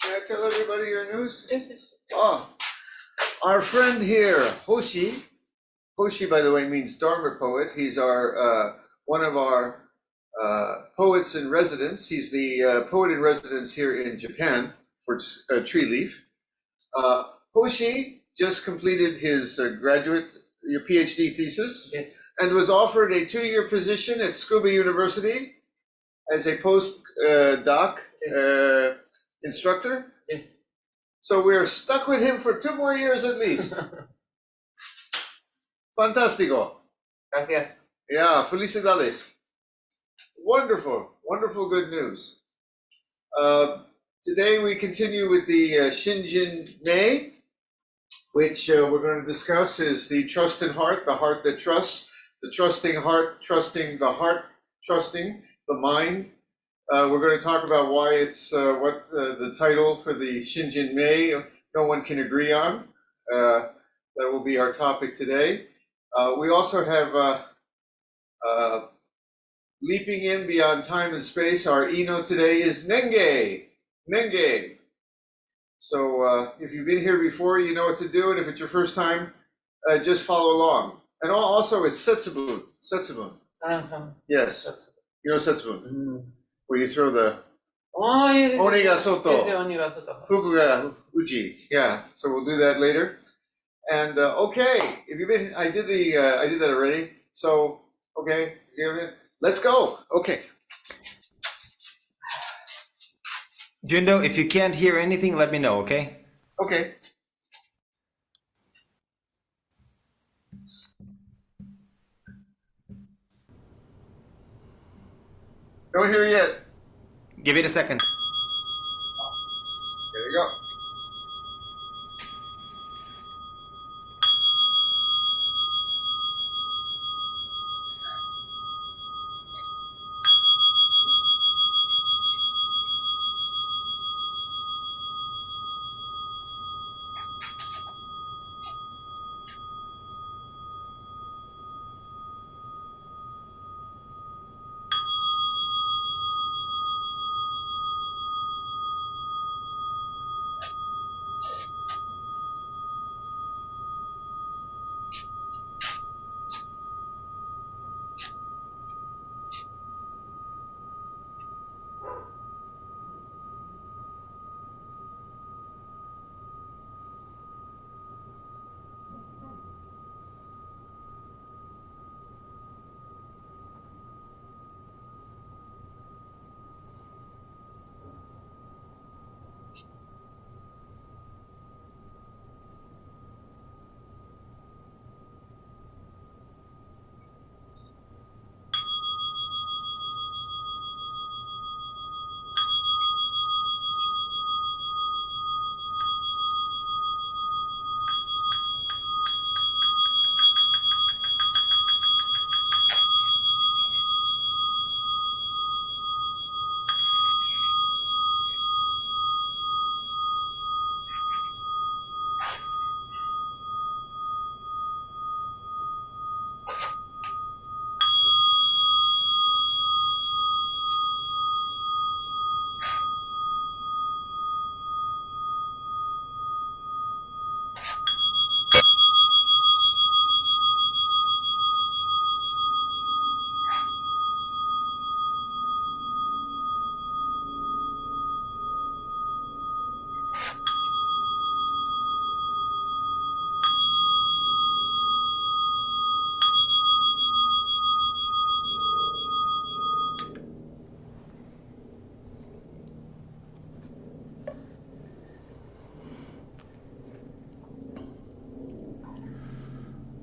Can I tell everybody your news? Oh, our friend here, Hoshi. Hoshi, by the way, means Dharma poet. He's our one of our poets in residence. He's the poet in residence here in Japan for Treeleaf. Hoshi just completed his your PhD thesis, Yes. and was offered a 2-year position at Tsukuba University as a postdoc instructor. Yes. So we're stuck with him for 2 more years at least. Fantástico. Gracias. Yeah, felicidades. Wonderful, wonderful good news. Today we continue with the Shinjinmei, which we're going to discuss is the trust in heart, the heart that trusts, the trusting heart, trusting the heart, trusting the mind. We're going to talk about why it's what the title for the Shinjinmei no one can agree on. That will be our topic today. We also have leaping in beyond time and space. Our Ino today is Nenge. Nenge. So if you've been here before, you know what to do, and if it's your first time, just follow along. And also, it's Setsubun. Setsubun. Yes. You know Setsubun? Where you throw the Oni ga soto, Fuku ga uchi. Yeah. So we'll do that later. And okay, if you've been, I did that already. So okay, let's go. Okay. Jundo, if you can't hear anything, let me know, okay? Okay. Don't hear yet. Give it a second. There you go.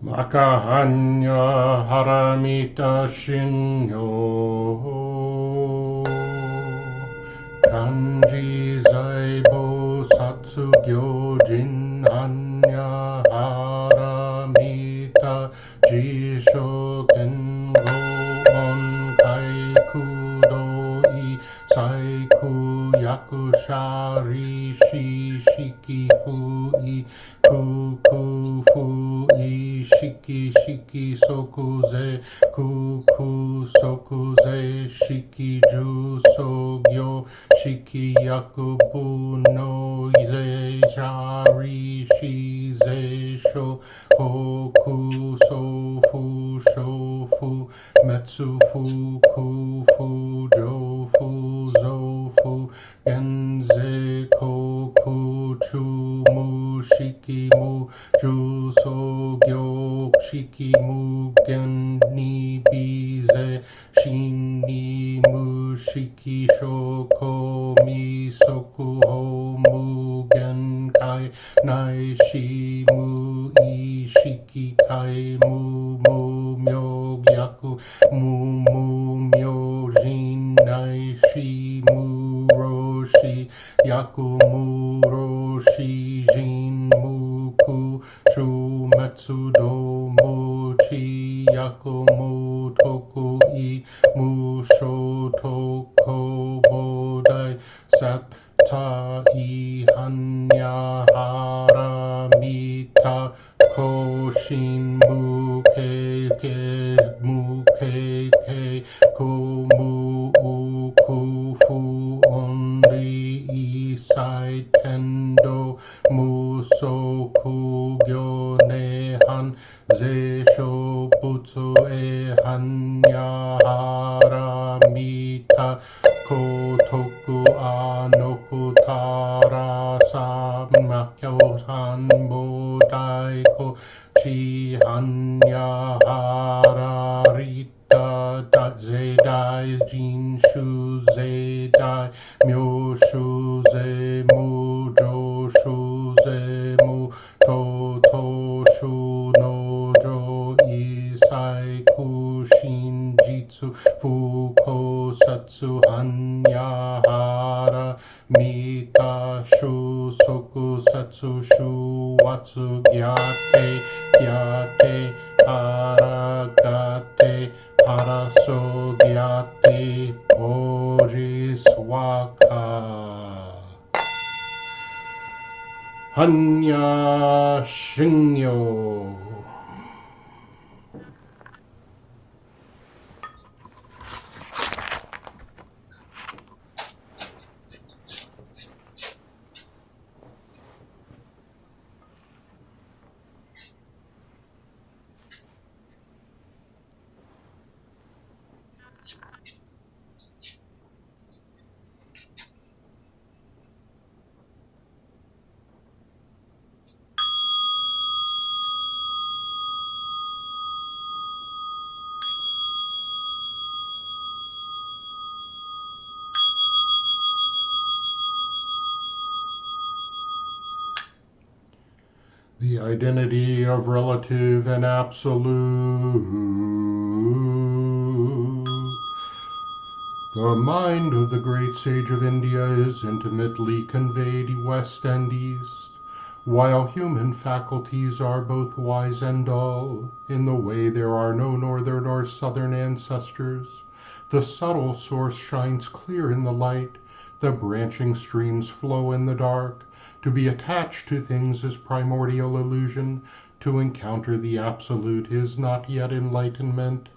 Makahanya haramita shinyo kanji zaibo satsu gyojin hanya haramita jisho kengo onkai kudoi saiku yakushari shishiki fui kuku fui shiki shiki sokuze kuku sokuze shiki ju sogyo shiki yakubu no ze shari shi ze sho hoku sofu shofu metsu fuku fu jofu zofu genze koku chumu shikimu juso gyo shikimu genni bize shinni mushiki shoko misoku homu genkai nai shimu ishiki kai mu myo gyaku mu myo jin nai shimu roshi yaku mu roshi jin muku shumetsu do mochi yaku mu toku I musho toko bodai satta I hanya hara mita koshin muke komu ukufu onri isai tendo muso kugyo nehan zeisho butsu e hanya hara mita kotoku anoku tara samakyo sanbodai ko chi hanya hara rita zedai jinshu zedai myoshu zemu joshu zemu toto shu nojo isai kushin jitsu fuko satsu hanya hara mita shu soku satsu shu watsu gyate haragate haraso gyate poriswaka hanya shingyo. The identity of relative and absolute. The mind of the great sage of India is intimately conveyed west and east, while human faculties are both wise and dull. In the way there are no northern or southern ancestors. The subtle source shines clear in the light, the branching streams flow in the dark. To be attached to things is primordial illusion. To encounter the absolute is not yet enlightenment.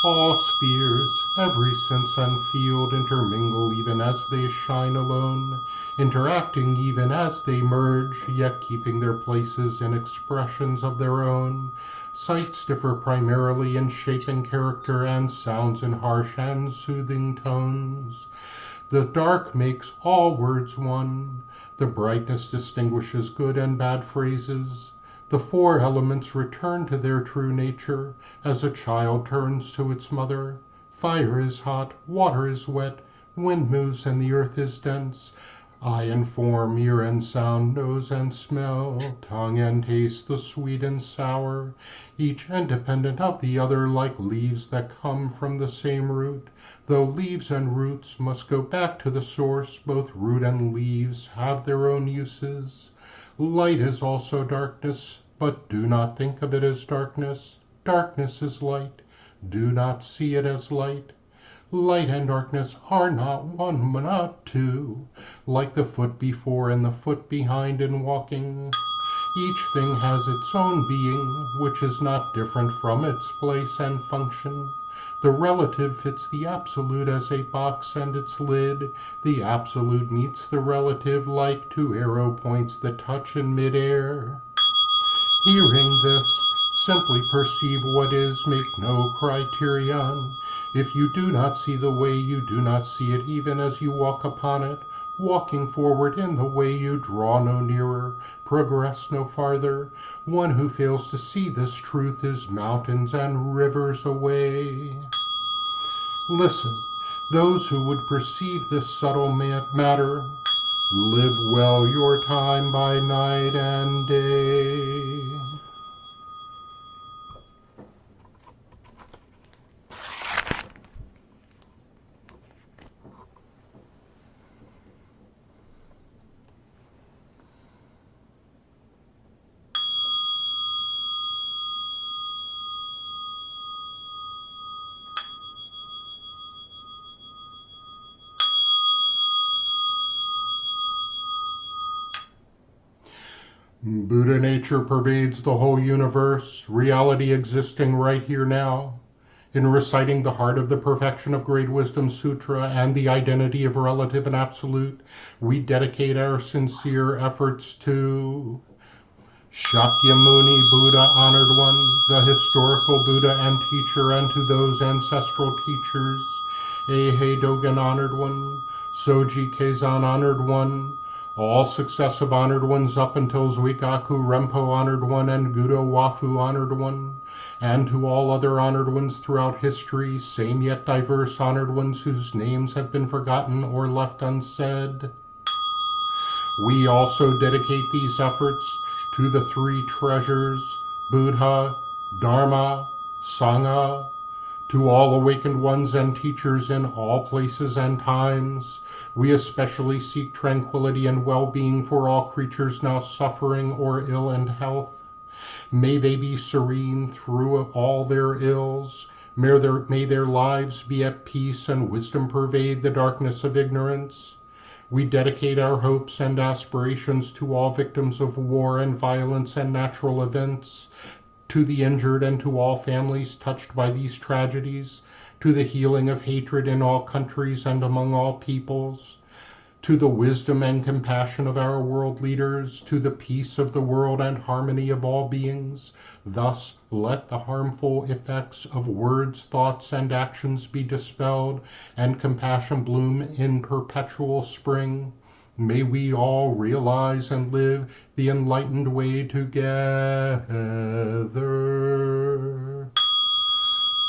All spheres, every sense and field intermingle even as they shine alone, interacting even as they merge, yet keeping their places in expressions of their own. Sights differ primarily in shape and character, and sounds in harsh and soothing tones. The dark makes all words one. The brightness distinguishes good and bad phrases. The four elements return to their true nature as a child turns to its mother. Fire is hot, water is wet, wind moves and the earth is dense. Eye and form, ear and sound, nose and smell, tongue and taste, the sweet and sour, each independent of the other like leaves that come from the same root. Though leaves and roots must go back to the source, both root and leaves have their own uses. Light is also darkness, but do not think of it as darkness. Darkness is light. Do not see it as light. Light and darkness are not one, not two, like the foot before and the foot behind in walking. Each thing has its own being, which is not different from its place and function. The relative fits the absolute as a box and its lid. The absolute meets the relative like two arrow points that touch in midair. Hearing this, simply perceive what is, make no criterion. If you do not see the way, you do not see it even as you walk upon it. Walking forward in the way, you draw no nearer, progress no farther. One who fails to see this truth is mountains and rivers away. Listen, those who would perceive this subtle matter, live well your time by night and day. Buddha nature pervades the whole universe, reality existing right here now. In reciting the Heart of the Perfection of Great Wisdom Sutra and the Identity of Relative and Absolute, we dedicate our sincere efforts to Shakyamuni Buddha, Honored One, the historical Buddha and teacher, and to those ancestral teachers, Eihei Dogen, Honored One, Soji Keizan, Honored One, all successive Honored Ones up until Zuikaku Rempo, Honored One, and Gudo Wafu, Honored One, and to all other Honored Ones throughout history, same yet diverse Honored Ones whose names have been forgotten or left unsaid. We also dedicate these efforts to the three treasures, Buddha, Dharma, Sangha, to all awakened ones and teachers in all places and times. We especially seek tranquility and well-being for all creatures now suffering or ill in health. May they be serene through all their ills. May their lives be at peace and wisdom pervade the darkness of ignorance. We dedicate our hopes and aspirations to all victims of war and violence and natural events, to the injured and to all families touched by these tragedies, to the healing of hatred in all countries and among all peoples, to the wisdom and compassion of our world leaders, to the peace of the world and harmony of all beings. Thus, let the harmful effects of words, thoughts, and actions be dispelled, and compassion bloom in perpetual spring. May we all realize and live the enlightened way together.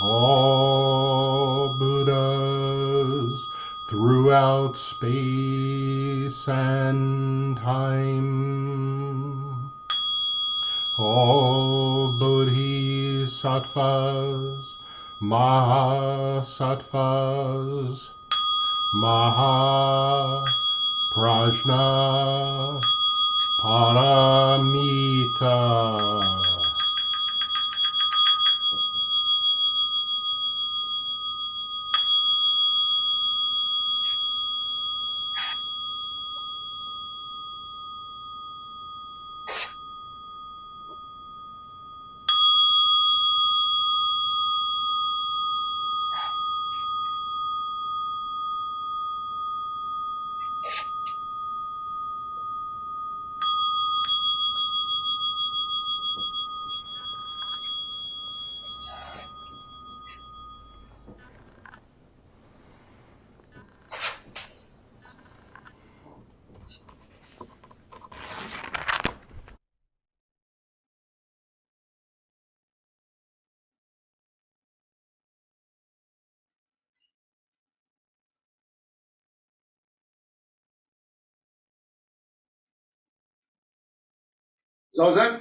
All Buddhas throughout space and time, all Bodhisattvas, Mahasattvas, Mahaprajna, Paramita. Zazen?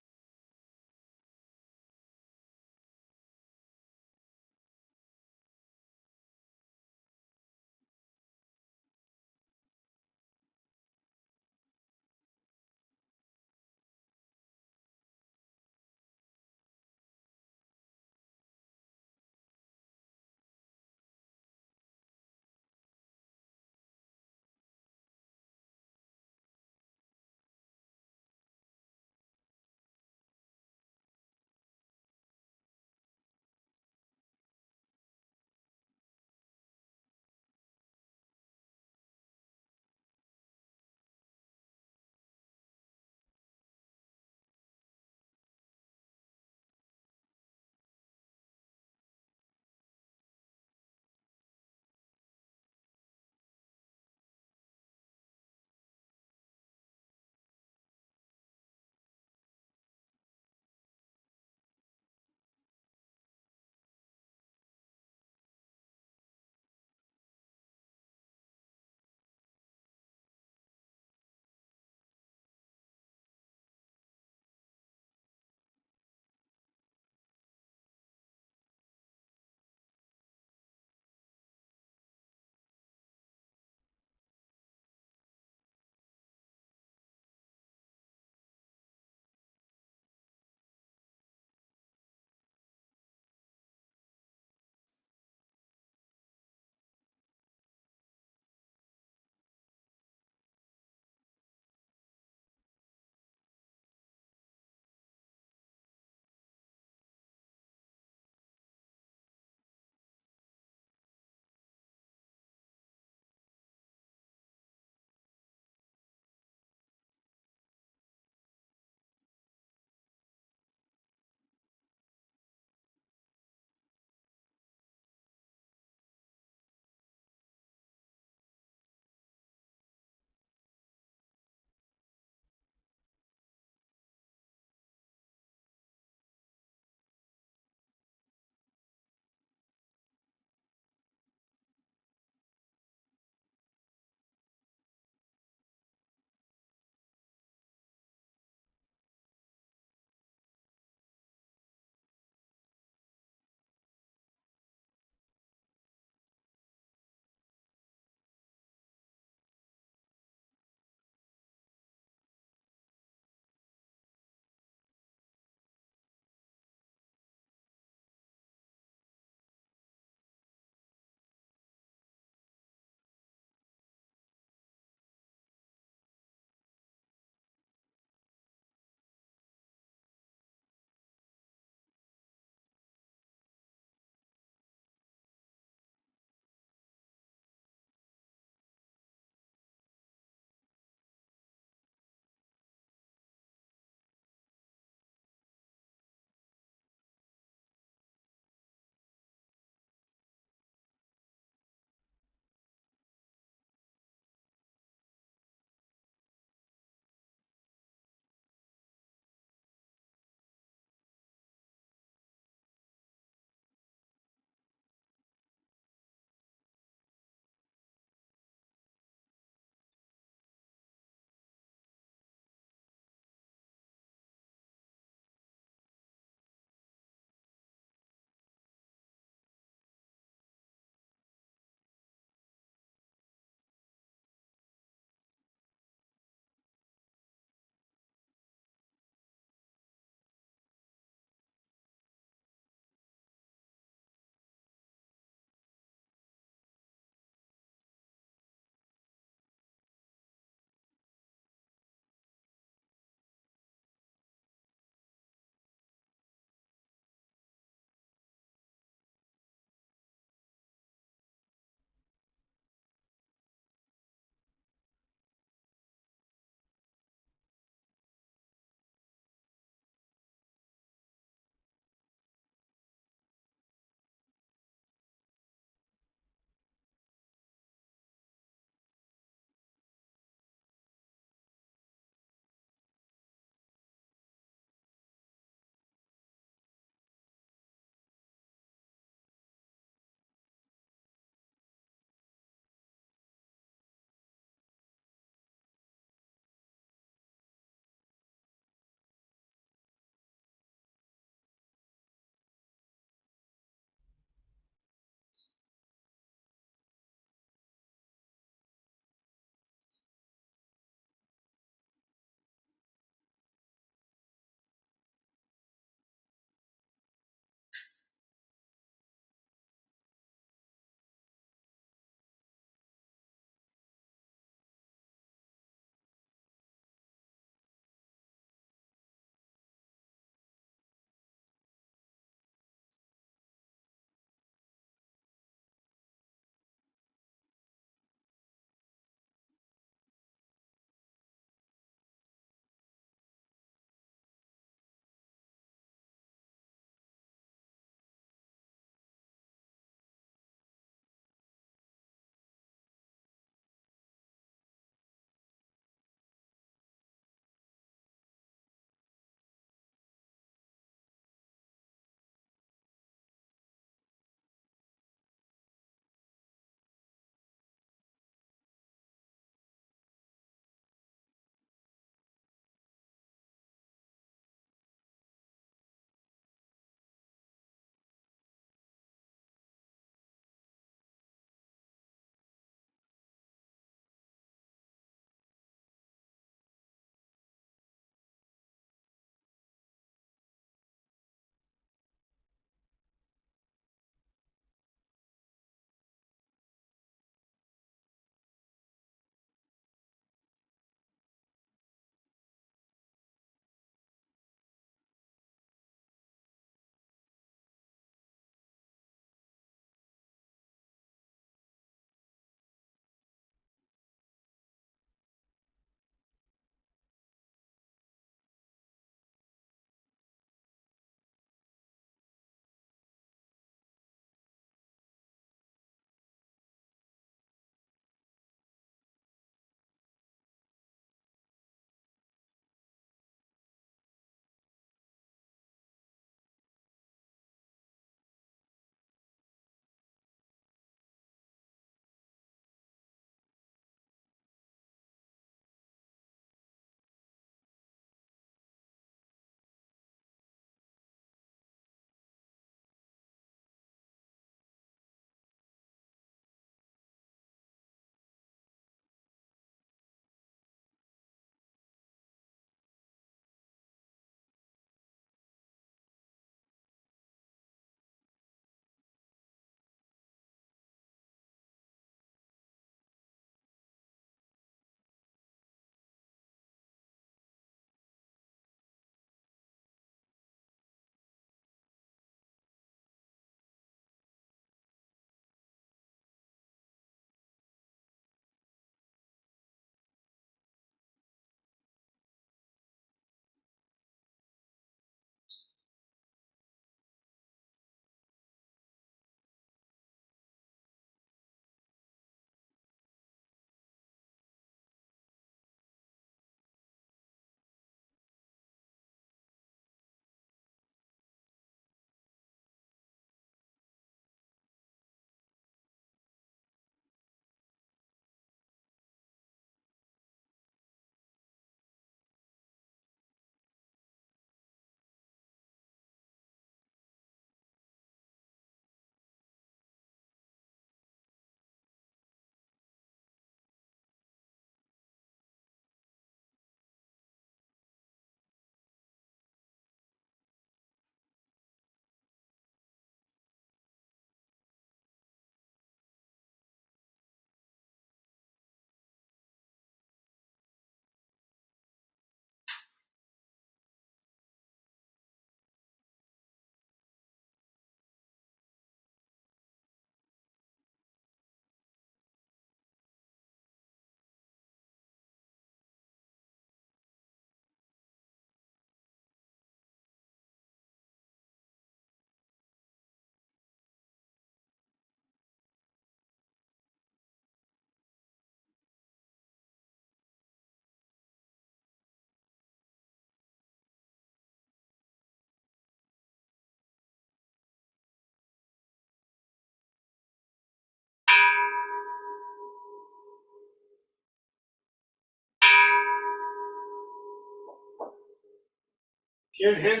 Kinhin.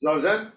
Zazen?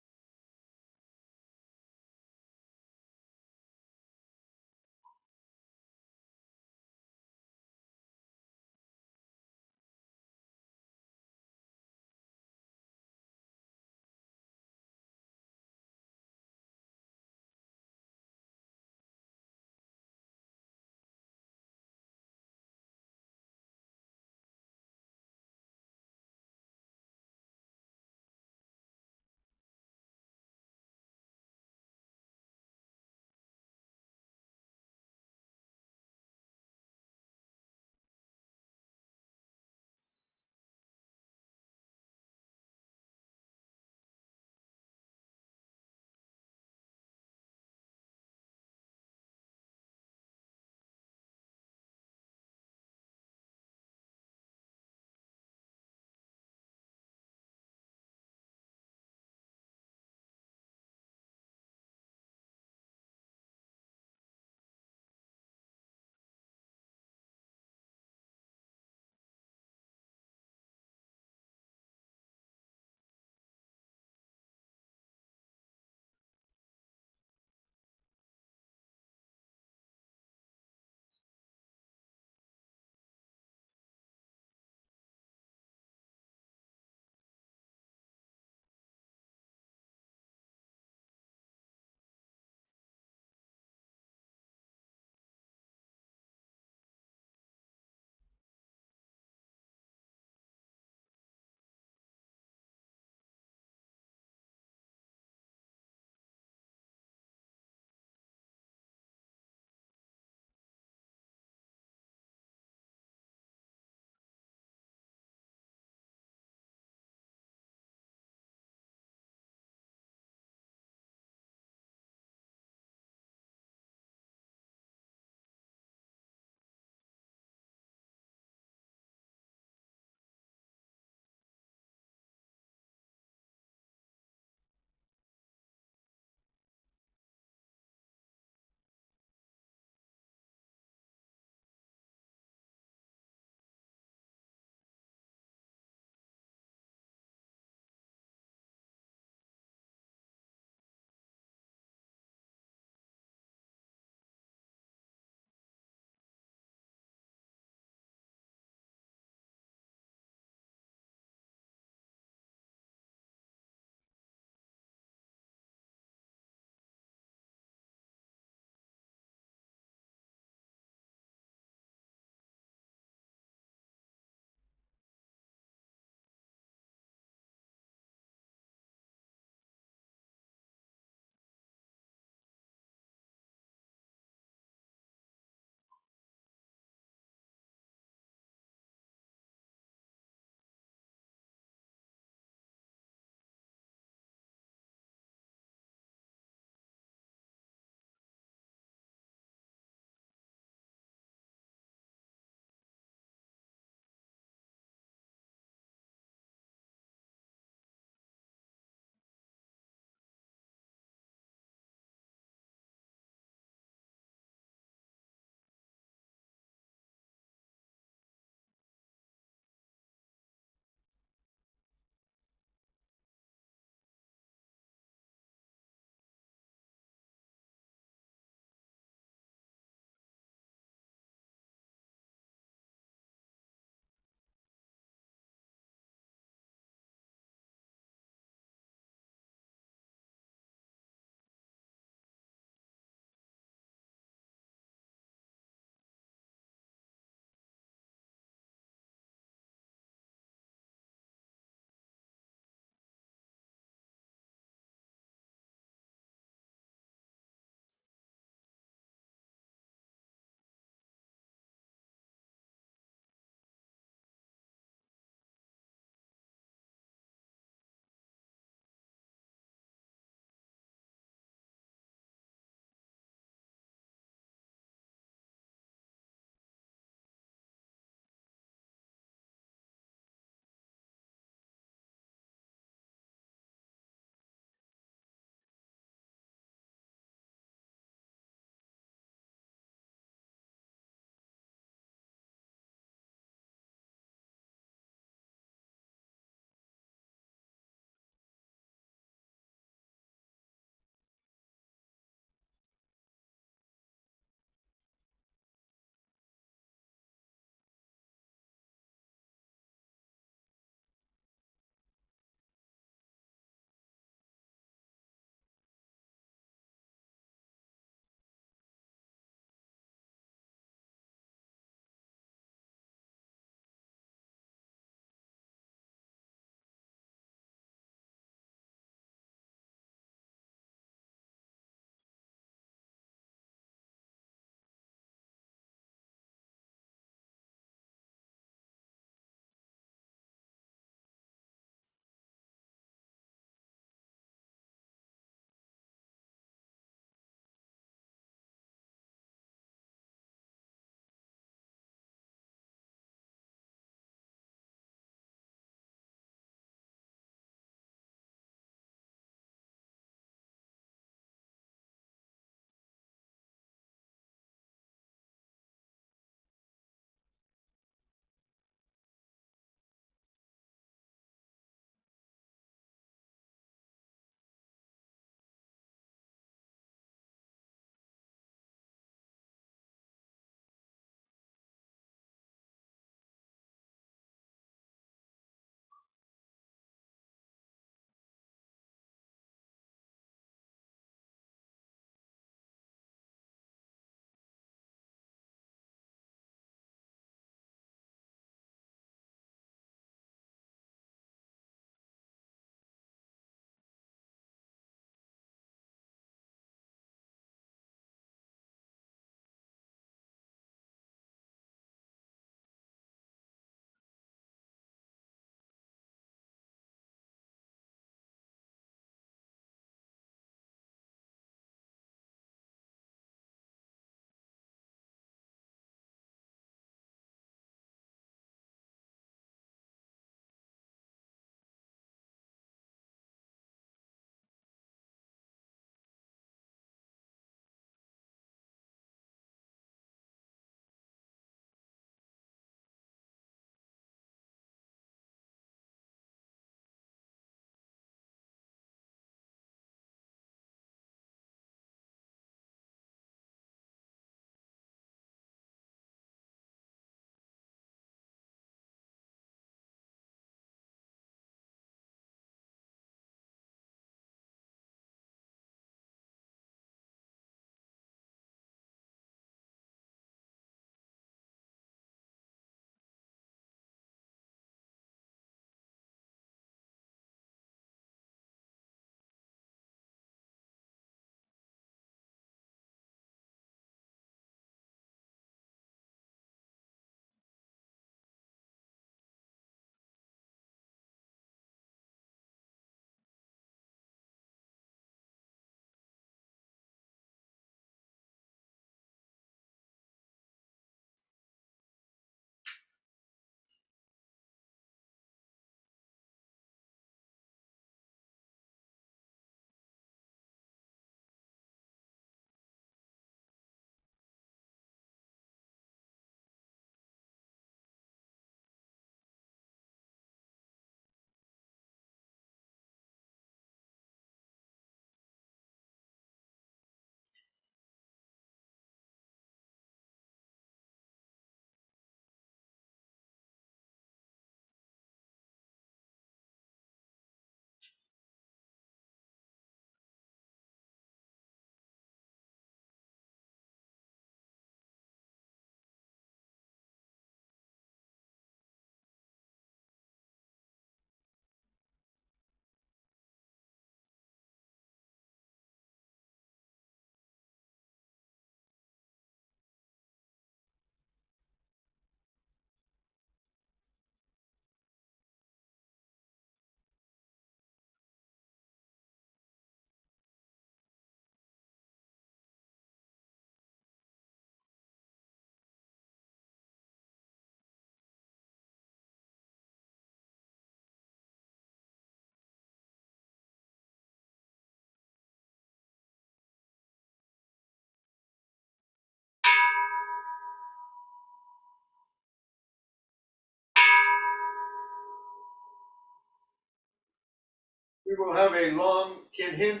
We will have a long Kinhin.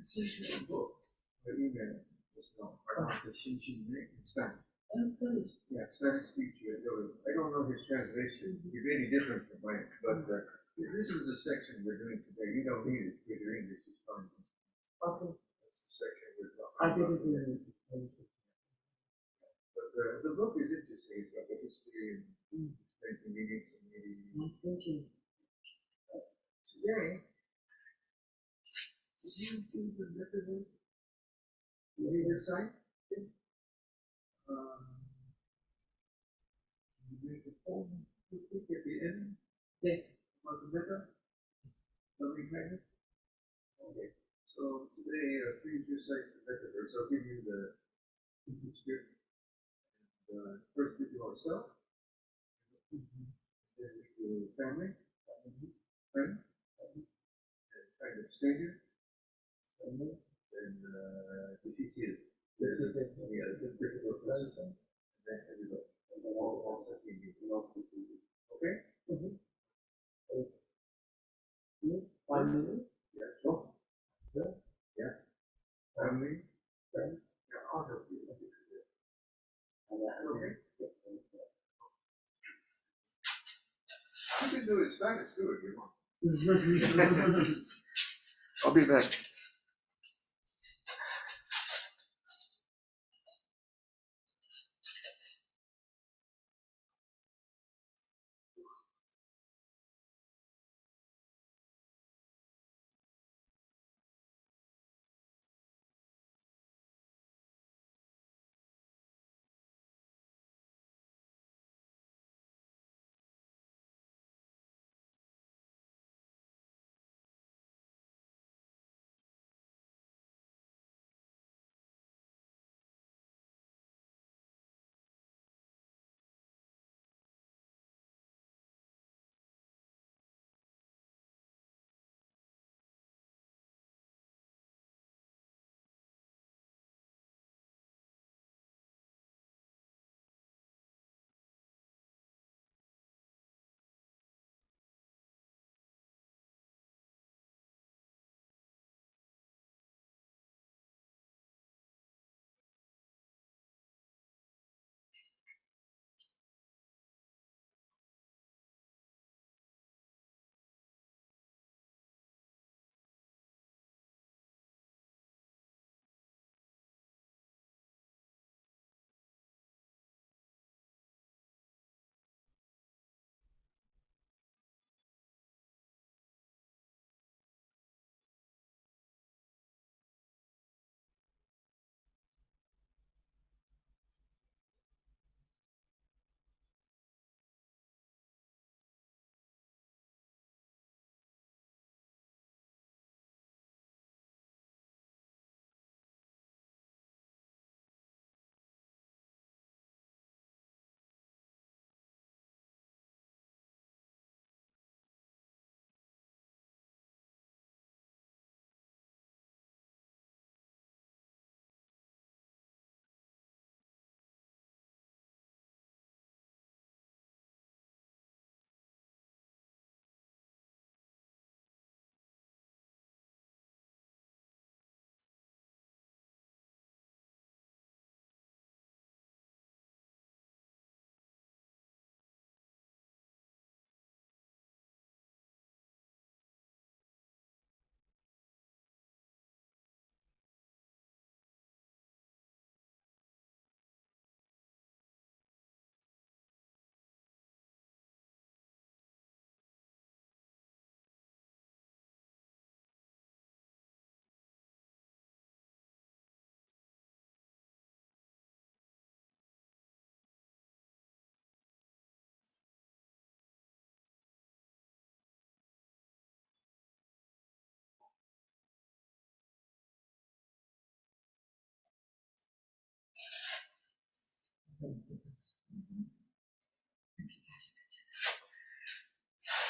sent you a book, an email, just now, the Shinjinmei in Spanish. Yeah, Spanish teacher. I don't know his translation. It's really different from mine, but this is the section we're doing today. You don't need it because your English is fine. Okay. That's the section we're I talking think about. it's But the book is interesting. It's got the history and explains the meanings and maybe Thank you. today. Did you do the method? Did you recite? You make the poem at the end Yes. about the Metta, loving kindness. Okay. So today, please recite the Metta verse. I'll give you the script. First we do ourselves, then we do family, friend, and kind of stranger, and did you see it? The difficult person, and then everybody, and then all second you. Okay? Mm-hmm. 5 minutes. Yeah, sure. Yeah. Yeah. Family, Friend. yeah, I'll help you. Okay. You can do it in Spanish too if you want. I'll be back.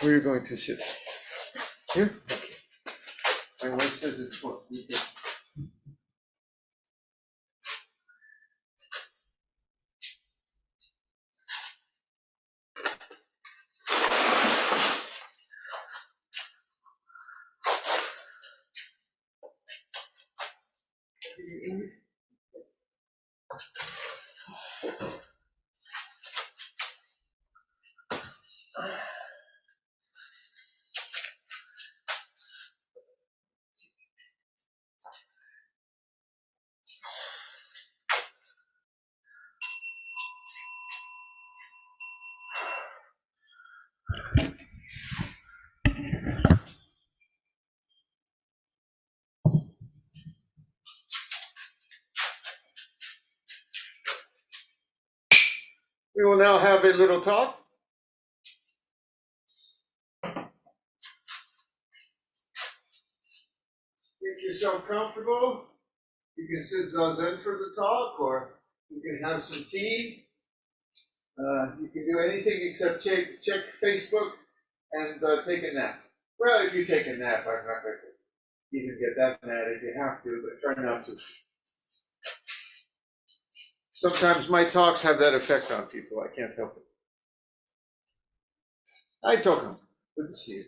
Where are you going to sit? Here? My wife says it's what? We will now have a little talk. Make yourself comfortable. You can sit Zazen for the talk, or you can have some tea. You can do anything except check Facebook and take a nap. Well, if you take a nap, I'm not going to even get that mad if you have to, but try not to. Sometimes my talks have that effect on people. I can't help it. Hi, Token. Good to see you.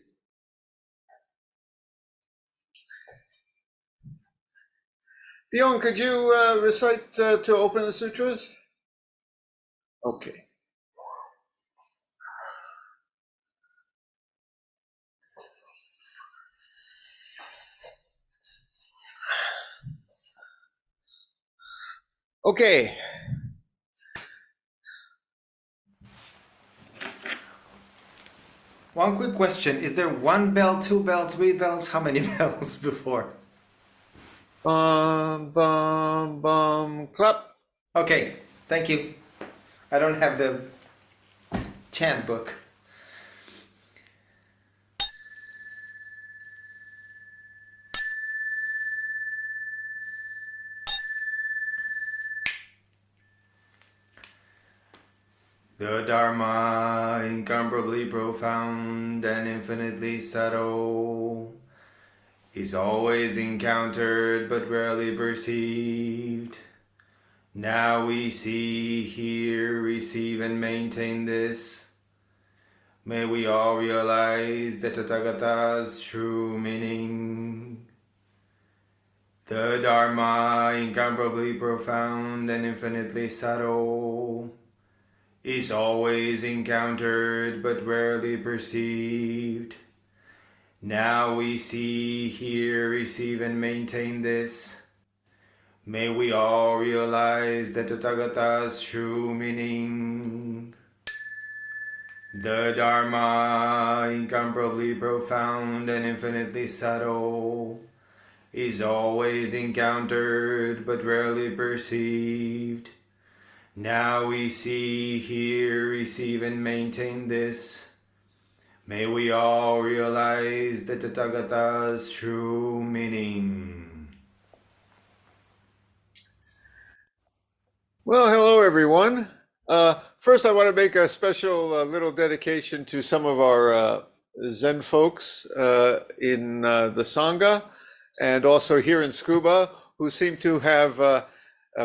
Bjorn, could you recite to open the sutras? Okay. Okay. One quick question. Is there one bell, two bells, three bells? How many bells before? Bum, bum, bum, clap. Okay, thank you. I don't have the chant book. The Dharma, incomparably profound and infinitely subtle, is always encountered but rarely perceived. Now we see, hear, receive, and maintain this. May we all realize the Tathagata's true meaning. The Dharma, incomparably profound and infinitely subtle, is always encountered but rarely perceived. Now we see, hear, receive, and maintain this. May we all realize the Tathagata's true meaning. The Dharma, incomparably profound and infinitely subtle, is always encountered but rarely perceived. Now we see, hear, receive, and maintain this. May we all realize the Tathagata's true meaning. Well, hello, everyone. First, I want to make a special little dedication to some of our Zen folks in the Sangha and also here in Scuba who seem to have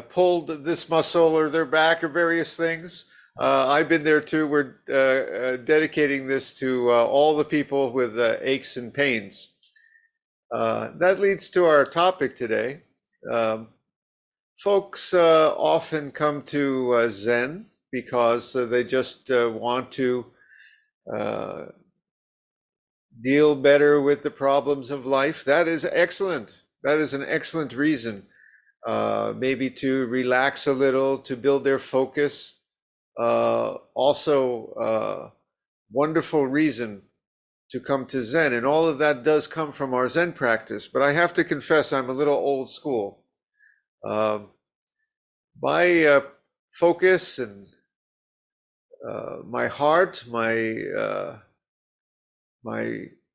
pulled this muscle or their back or various things. I've been there too. We're dedicating this to all the people with aches and pains. That leads to our topic today. Folks often come to Zen because they just want to deal better with the problems of life. That is excellent. That is an excellent reason. Maybe to relax a little, to build their focus. Also, wonderful reason to come to Zen. And all of that does come from our Zen practice. But I have to confess, I'm a little old school. My focus and my heart, my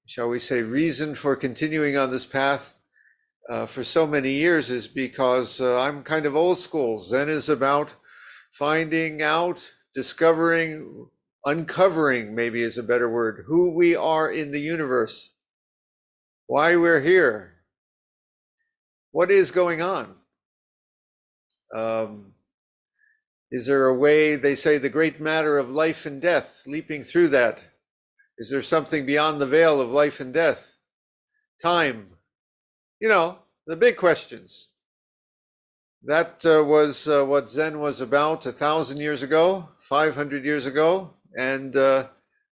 shall we say reason for continuing on this path for so many years is because I'm kind of old school. Zen is about finding out, discovering, uncovering, maybe is a better word, who we are in the universe, why we're here, what is going on. Is there a way, they say, the great matter of life and death, leaping through that? Is there something beyond the veil of life and death? Time? You know, the big questions. That was what Zen was about 1,000 years ago, 500 years ago, and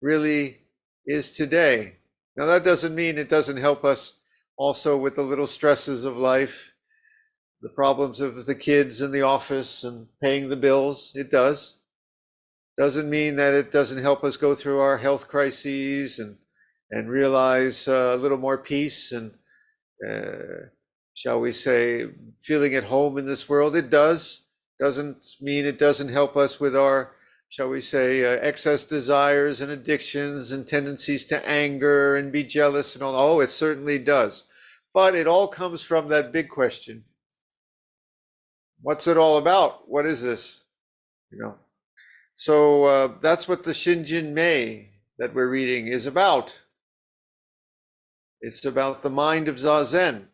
really is today. Now, that doesn't mean it doesn't help us also with the little stresses of life, the problems of the kids in the office and paying the bills. It does. Doesn't mean that it doesn't help us go through our health crises and realize a little more peace and shall we say, feeling at home in this world. It does. Doesn't mean it doesn't help us with our, shall we say, excess desires and addictions and tendencies to anger and be jealous and all. Oh, it certainly does. But it all comes from that big question. What's it all about? What is this? You know. So that's what the Shinjinmei that we're reading is about. It's about the mind of Zazen.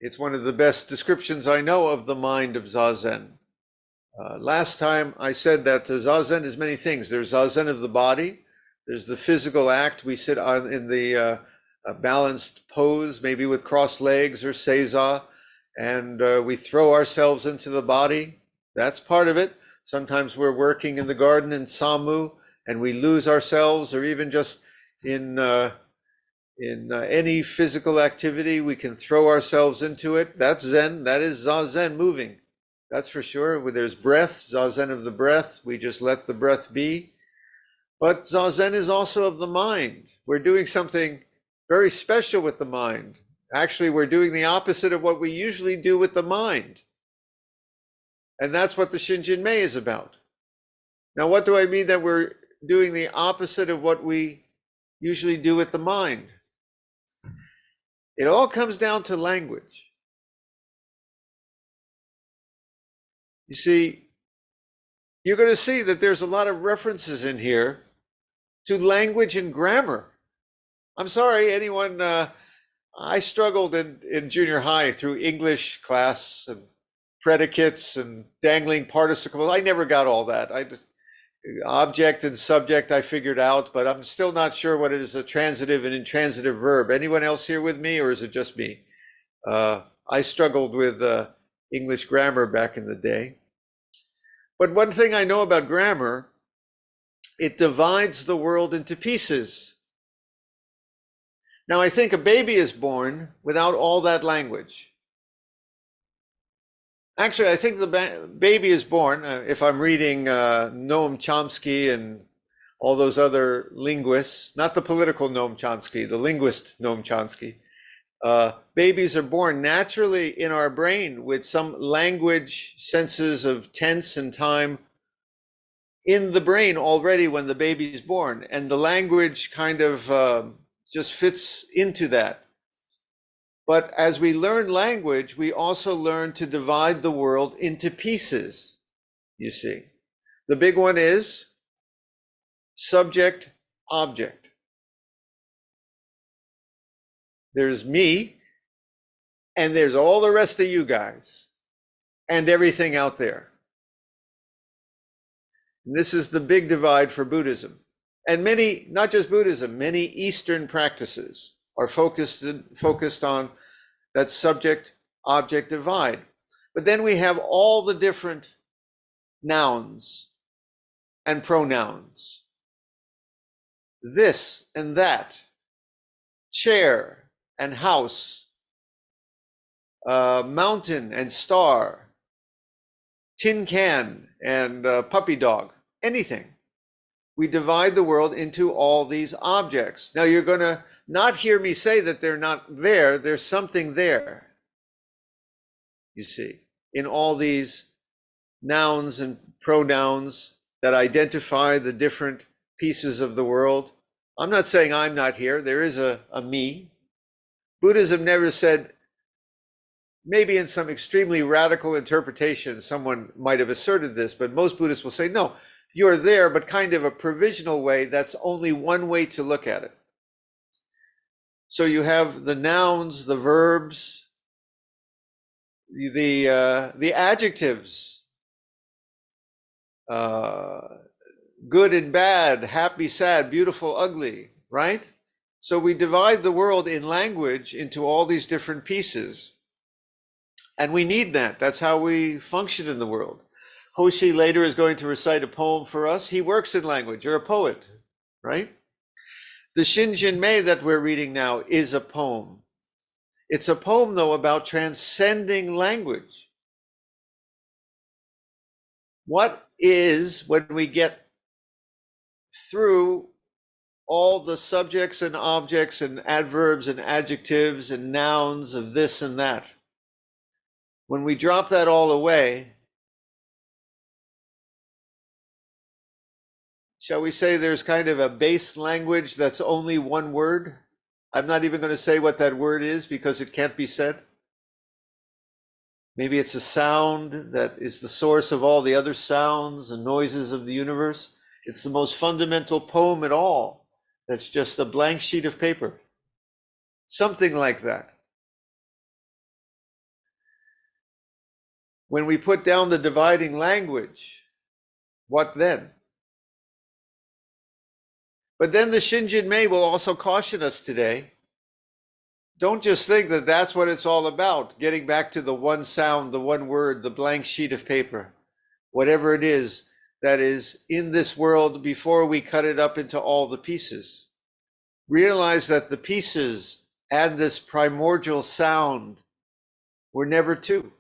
It's one of the best descriptions I know of the mind of Zazen. Last time I said that Zazen is many things. There's Zazen of the body. There's the physical act. We sit on in the balanced pose, maybe with crossed legs or seiza, and we throw ourselves into the body. That's part of it. Sometimes we're working in the garden in Samu and we lose ourselves, or even just in any physical activity, we can throw ourselves into it. That's Zen. That is Zazen moving. That's for sure. Where there's breath, Zazen of the breath, we just let the breath be. But Zazen is also of the mind. We're doing something very special with the mind. Actually, we're doing the opposite of what we usually do with the mind. And that's what the Shinjinmei is about. Now, what do I mean that we're doing the opposite of what we usually do with the mind? It all comes down to language. You see, you're going to see that there's a lot of references in here to language and grammar. I'm sorry, anyone, I struggled in junior high through English class and predicates and dangling participles. I never got all that. Object and subject I figured out, but I'm still not sure what it is, a transitive and intransitive verb. Anyone else here with me, or is it just me? I struggled with English grammar back in the day. But one thing I know about grammar, it divides the world into pieces. Now, I think a baby is born without all that language. Actually, I think the baby is born, if I'm reading Noam Chomsky and all those other linguists, not the political Noam Chomsky, the linguist Noam Chomsky, babies are born naturally in our brain with some language senses of tense and time in the brain already when the baby is born. And the language kind of just fits into that. But as we learn language, we also learn to divide the world into pieces, you see. The big one is subject, object. There's me, and there's all the rest of you guys, and everything out there. And this is the big divide for Buddhism. And many, not just Buddhism, many Eastern practices are focused on that subject-object divide. But then we have all the different nouns and pronouns. This and that, chair and house, mountain and star, tin can and puppy dog, anything. We divide the world into all these objects. Now, you're going to not hear me say that they're not there. There's something there, you see, in all these nouns and pronouns that identify the different pieces of the world. I'm not saying I'm not here. There is a me. Buddhism never said, maybe in some extremely radical interpretation, someone might have asserted this, but most Buddhists will say, no, you're there, but kind of a provisional way. That's only one way to look at it. So you have the nouns, the verbs, the adjectives, good and bad, happy, sad, beautiful, ugly, right? So we divide the world in language into all these different pieces. And we need that. That's how we function in the world. Hoshi later is going to recite a poem for us. He works in language. You're a poet, right? The Shinjinmei that we're reading now is a poem. It's a poem, though, about transcending language. What is, when we get through all the subjects and objects and adverbs and adjectives and nouns of this and that, when we drop that all away, shall we say there's kind of a base language that's only one word? I'm not even going to say what that word is because it can't be said. Maybe it's a sound that is the source of all the other sounds and noises of the universe. It's the most fundamental poem at all. That's just a blank sheet of paper. Something like that. When we put down the dividing language, what then? But then the Shinjinmei will also caution us today. Don't just think that that's what it's all about, getting back to the one sound, the one word, the blank sheet of paper, whatever it is that is in this world before we cut it up into all the pieces. Realize that the pieces and this primordial sound were never two.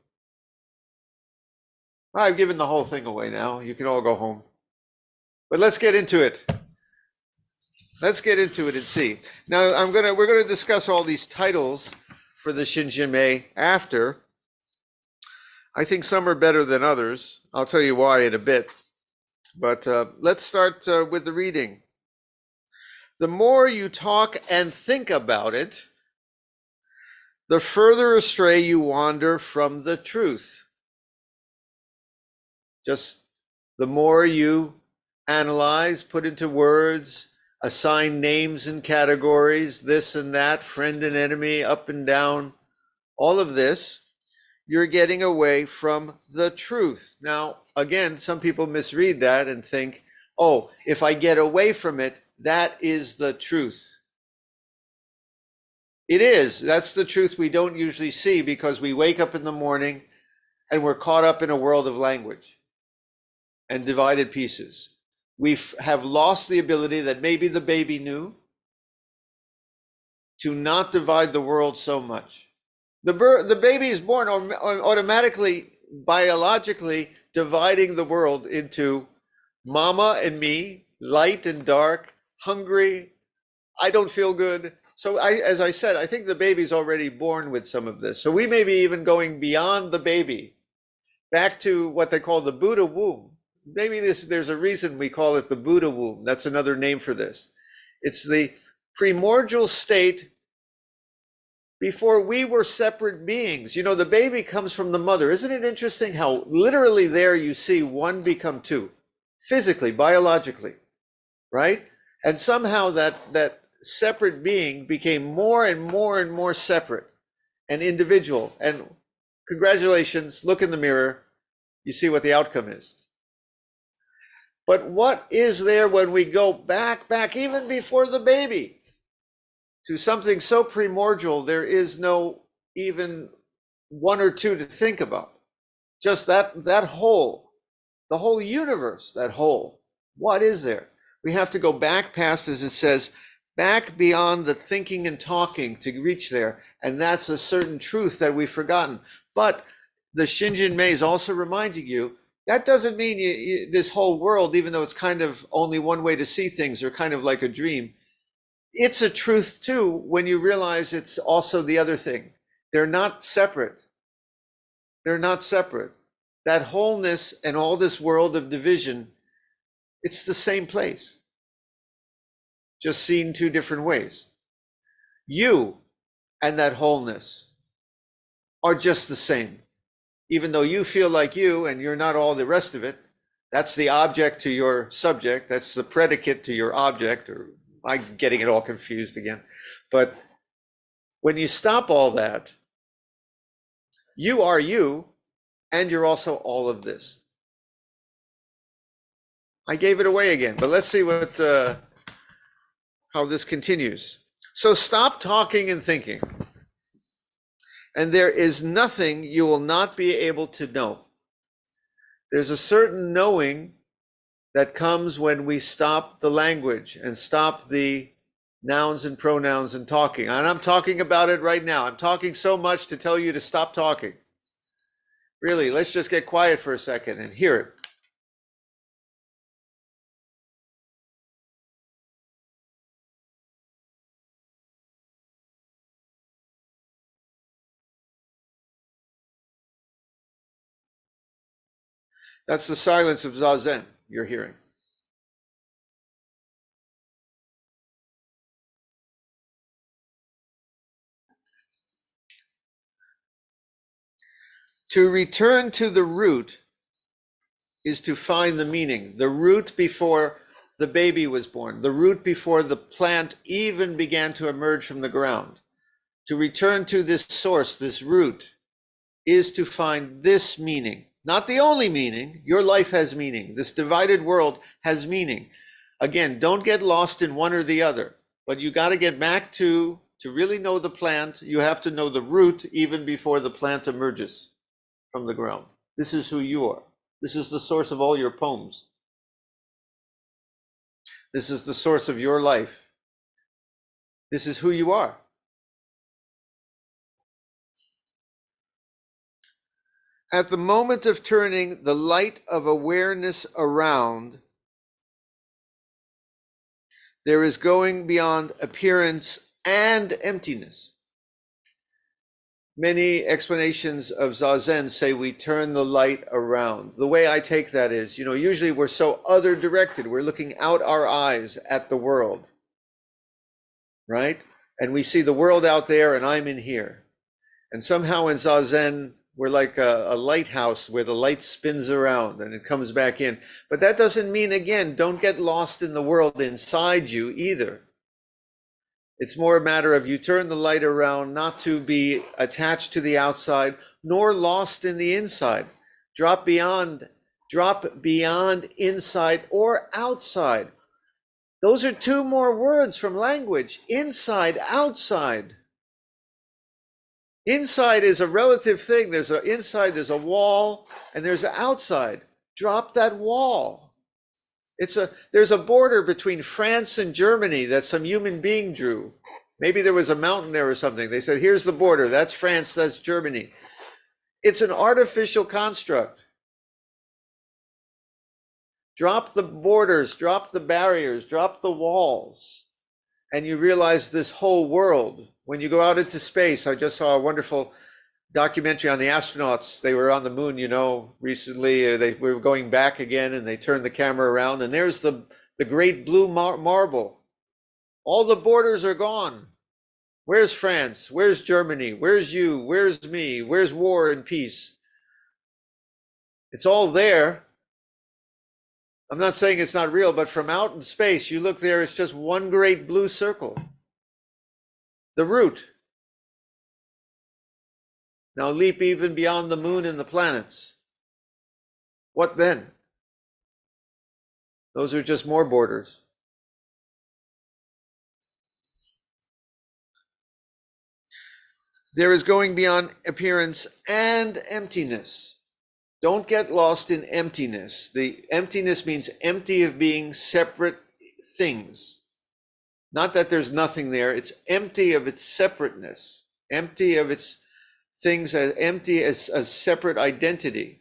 I've given the whole thing away now. You can all go home. But let's get into it. Let's get into it and see. Now we're gonna discuss all these titles for the Shinjinmei after. I think some are better than others. I'll tell you why in a bit. But let's start with the reading. The more you talk and think about it, the further astray you wander from the truth. Just the more you analyze, put into words, assign names and categories, this and that, friend and enemy, up and down, all of this, you're getting away from the truth. Now, again, some people misread that and think, oh, if I get away from it, that is the truth. It is. That's the truth we don't usually see because we wake up in the morning and we're caught up in a world of language and divided pieces. We have lost the ability that maybe the baby knew to not divide the world so much. The baby is born automatically, biologically dividing the world into mama and me, light and dark, hungry, I don't feel good. So as I said, I think the baby's already born with some of this. So we may be even going beyond the baby, back to what they call the Buddha womb. Maybe there's a reason we call it the Buddha womb. That's another name for this. It's the primordial state before we were separate beings. You know, the baby comes from the mother. Isn't it interesting how literally there you see one become two, physically, biologically, right? And somehow that separate being became more and more and more separate and individual. And congratulations, look in the mirror, you see what the outcome is. But what is there when we go back even before the baby to something so primordial, there is no even one or two to think about. Just that whole, the whole universe, that whole, what is there? We have to go back past, as it says, back beyond the thinking and talking to reach there. And that's a certain truth that we've forgotten. But the Shinjinmei is also reminding you, that doesn't mean this whole world, even though it's kind of only one way to see things or kind of like a dream, it's a truth too when you realize it's also the other thing. They're not separate. They're not separate. That wholeness and all this world of division, it's the same place, just seen two different ways. You and that wholeness are just the same. Even though you feel like you and you're not all the rest of it, that's the object to your subject, that's the predicate to your object, or I'm getting it all confused again. But when you stop all that, you are you, and you're also all of this. I gave it away again, but let's see what how this continues. So stop talking and thinking. And there is nothing you will not be able to know. There's a certain knowing that comes when we stop the language and stop the nouns and pronouns and talking. And I'm talking about it right now. I'm talking so much to tell you to stop talking. Really, let's just get quiet for a second and hear it. That's the silence of Zazen you're hearing. To return to the root is to find the meaning. The root before the baby was born, the root before the plant even began to emerge from the ground. To return to this source, this root, is to find this meaning. Not the only meaning. Your life has meaning. This divided world has meaning. Again, don't get lost in one or the other, but you got to get back to really know the plant, you have to know the root even before the plant emerges from the ground. This is who you are. This is the source of all your poems. This is the source of your life. This is who you are. At the moment of turning the light of awareness around, there is going beyond appearance and emptiness. Many explanations of Zazen say we turn the light around. The way I take that is, usually we're so other directed. We're looking out our eyes at the world, right? And we see the world out there and I'm in here. And somehow in Zazen, we're like a lighthouse where the light spins around and it comes back in. But that doesn't mean, again, don't get lost in the world inside you either. It's more a matter of you turn the light around not to be attached to the outside, nor lost in the inside. Drop beyond inside or outside. Those are two more words from language. Inside, outside. Inside is a relative thing. There's an inside, there's a wall, and there's an outside. Drop that wall. There's a border between France and Germany that some human being drew. Maybe there was a mountain there or something. They said, here's the border. That's France, that's Germany. It's an artificial construct. Drop the borders, drop the barriers, drop the walls, and you realize this whole world. When you go out into space, I just saw a wonderful documentary on the astronauts. They were on the moon, recently. They were going back again, and they turned the camera around, and there's the great blue marble. All the borders are gone. Where's France? Where's Germany? Where's you? Where's me? Where's war and peace? It's all there. I'm not saying it's not real, but from out in space, you look there, it's just one great blue circle. The root. Now leap even beyond the moon and the planets. What then? Those are just more borders. There is going beyond appearance and emptiness. Don't get lost in emptiness. The emptiness means empty of being separate things. Not that there's nothing there. It's empty of its separateness, empty of its things, as empty as a separate identity.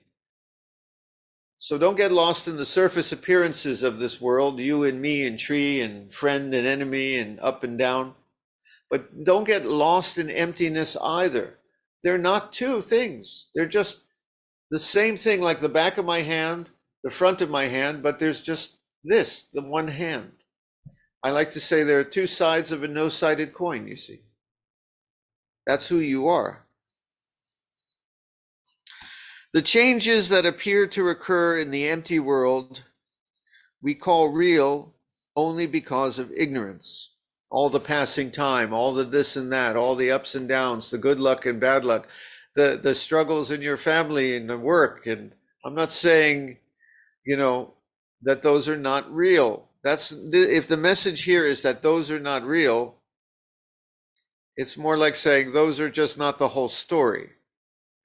So don't get lost in the surface appearances of this world, you and me and tree and friend and enemy and up and down. But don't get lost in emptiness either. They're not two things. They're just the same thing, like the back of my hand, the front of my hand, but there's just this, the one hand. I like to say there are two sides of a no-sided coin, you see. That's who you are. The changes that appear to occur in the empty world we call real only because of ignorance. All the passing time, all the this and that, all the ups and downs, the good luck and bad luck, the struggles in your family and the work. And I'm not saying, that those are not real. If the message here is that those are not real, It's more like saying those are just not the whole story,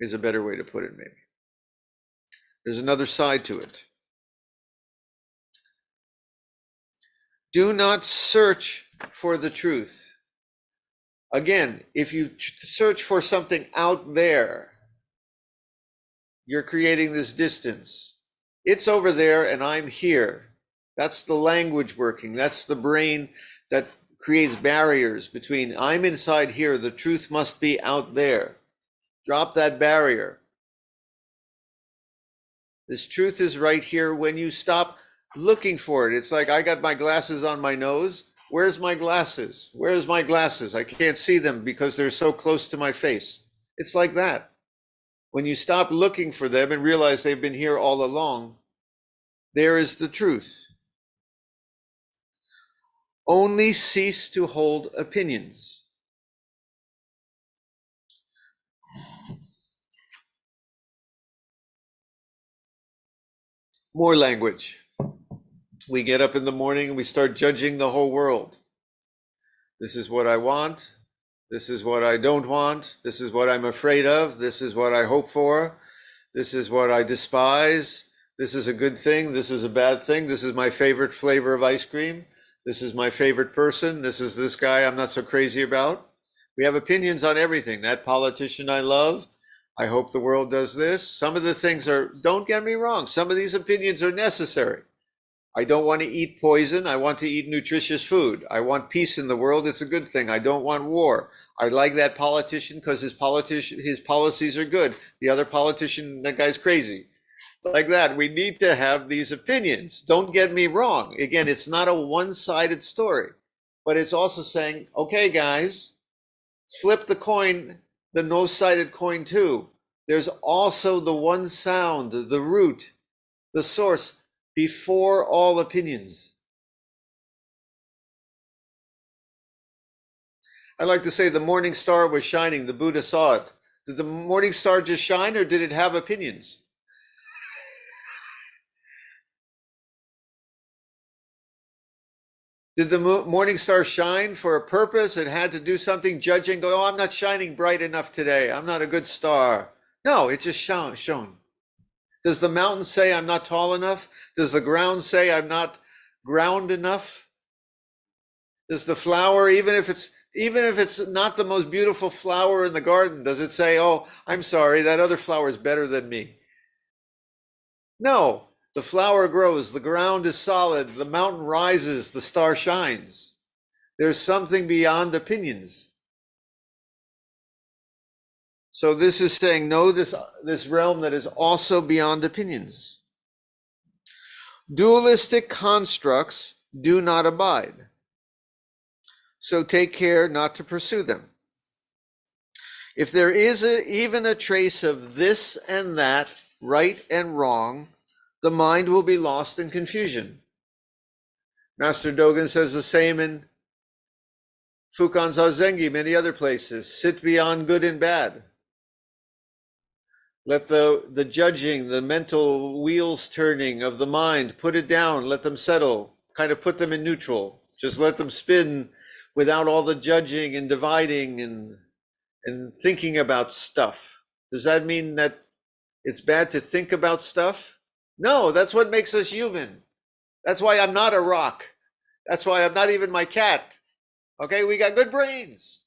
is a better way to put it, maybe. There's another side to it. Do not search for the truth. Again, if you search for something out there, you're creating this distance. It's over there and I'm here. That's the language working. That's the brain that creates barriers between I'm inside here, the truth must be out there. Drop that barrier. This truth is right here when you stop looking for it. It's like I got my glasses on my nose. Where's my glasses? Where's my glasses? I can't see them because they're so close to my face. It's like that. When you stop looking for them and realize they've been here all along, there is the truth. Only cease to hold opinions. More language. We get up in the morning and we start judging the whole world. This is what I want. This is what I don't want. This is what I'm afraid of. This is what I hope for. This is what I despise. This is a good thing. This is a bad thing. This is my favorite flavor of ice cream. This is my favorite person. This is this guy I'm not so crazy about. We have opinions on everything. That politician I love. I hope the world does this. Some of the things are, don't get me wrong, some of these opinions are necessary. I don't want to eat poison. I want to eat nutritious food. I want peace in the world. It's a good thing. I don't want war. I like that politician because his policies are good. The other politician, that guy's crazy. Like that, we need to have these opinions. Don't get me wrong. Again, it's not a one-sided story, but it's also saying, okay, guys, flip the coin, the no-sided coin too. There's also the one sound, the root, the source, before all opinions. I like to say the morning star was shining, the Buddha saw it. Did the morning star just shine or did it have opinions? Did the morning star shine for a purpose? It had to do something, judging, go, oh, I'm not shining bright enough today. I'm not a good star. No, it just shone. Does the mountain say I'm not tall enough? Does the ground say I'm not ground enough? Does the flower, even if it's not the most beautiful flower in the garden, does it say, oh, I'm sorry, that other flower is better than me? No, the flower grows, the ground is solid, the mountain rises, the star shines. There's something beyond opinions. So this is saying, know this realm that is also beyond opinions. Dualistic constructs do not abide. So take care not to pursue them. If there is even a trace of this and that, right and wrong, the mind will be lost in confusion. Master Dogen says the same in Fukan Zazengi, many other places. Sit beyond good and bad. Let the judging, the mental wheels turning of the mind, put it down, let them settle, kind of put them in neutral. Just let them spin without all the judging and dividing and thinking about stuff. Does that mean that it's bad to think about stuff? No, that's what makes us human. That's why I'm not a rock. That's why I'm not even my cat. Okay, we got good brains.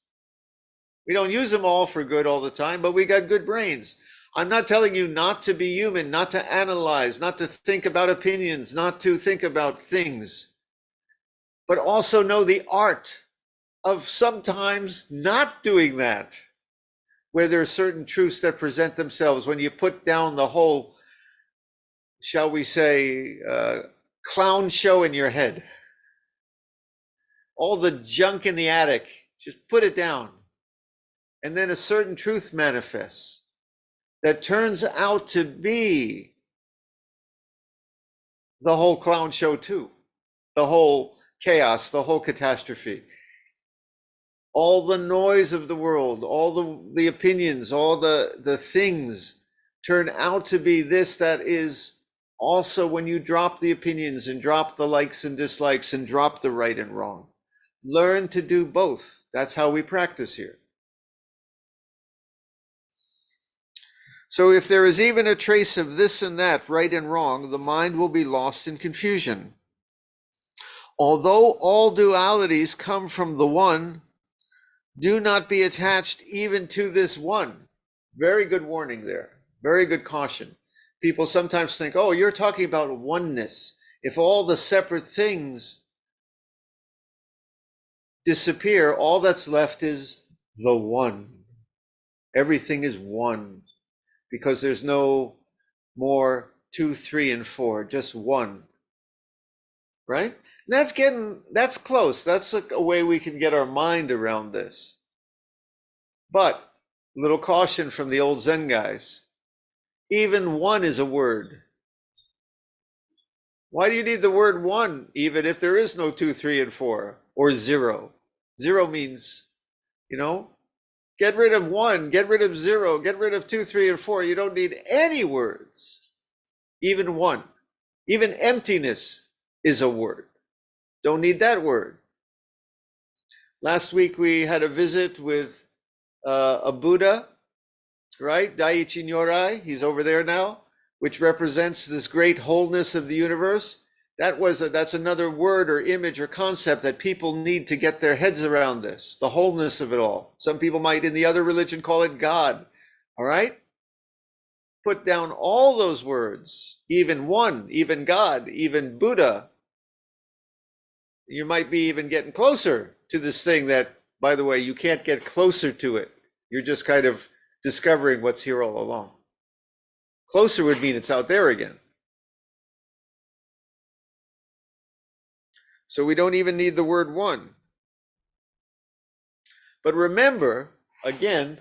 We don't use them all for good all the time, but we got good brains. I'm not telling you not to be human, not to analyze, not to think about opinions, not to think about things, but also know the art of sometimes not doing that, where there are certain truths that present themselves when you put down the whole, shall we say, clown show in your head. All the junk in the attic, just put it down. And then a certain truth manifests that turns out to be the whole clown show too, the whole chaos, the whole catastrophe. All the noise of the world, all the opinions, all the things turn out to be this that is also when you drop the opinions and drop the likes and dislikes and drop the right and wrong. Learn to do both. That's how we practice here. So if there is even a trace of this and that, right and wrong, the mind will be lost in confusion. Although all dualities come from the one, do not be attached even to this one. Very good warning there. Very good caution. People sometimes think, oh, you're talking about oneness. If all the separate things disappear, all that's left is the one. Everything is one, because there's no more 2, 3, and 4, just one. Right? And that's close. That's a way we can get our mind around this. But, little caution from the old Zen guys. Even one is a word. Why do you need the word one, even if there is no 2, 3, and 4, or 0? 0 means, get rid of 1, get rid of 0, get rid of 2, 3, and 4. You don't need any words. Even one. Even emptiness is a word. Don't need that word. Last week we had a visit with a Buddha, right? Daiichi Nyorai, he's over there now, which represents this great wholeness of the universe. That's another word or image or concept that people need to get their heads around this, the wholeness of it all. Some people might in the other religion call it God, all right? Put down all those words, even one, even God, even Buddha. You might be even getting closer to this thing that, by the way, you can't get closer to it. You're just kind of discovering what's here all along. Closer would mean it's out there again. So we don't even need the word one. But remember, again,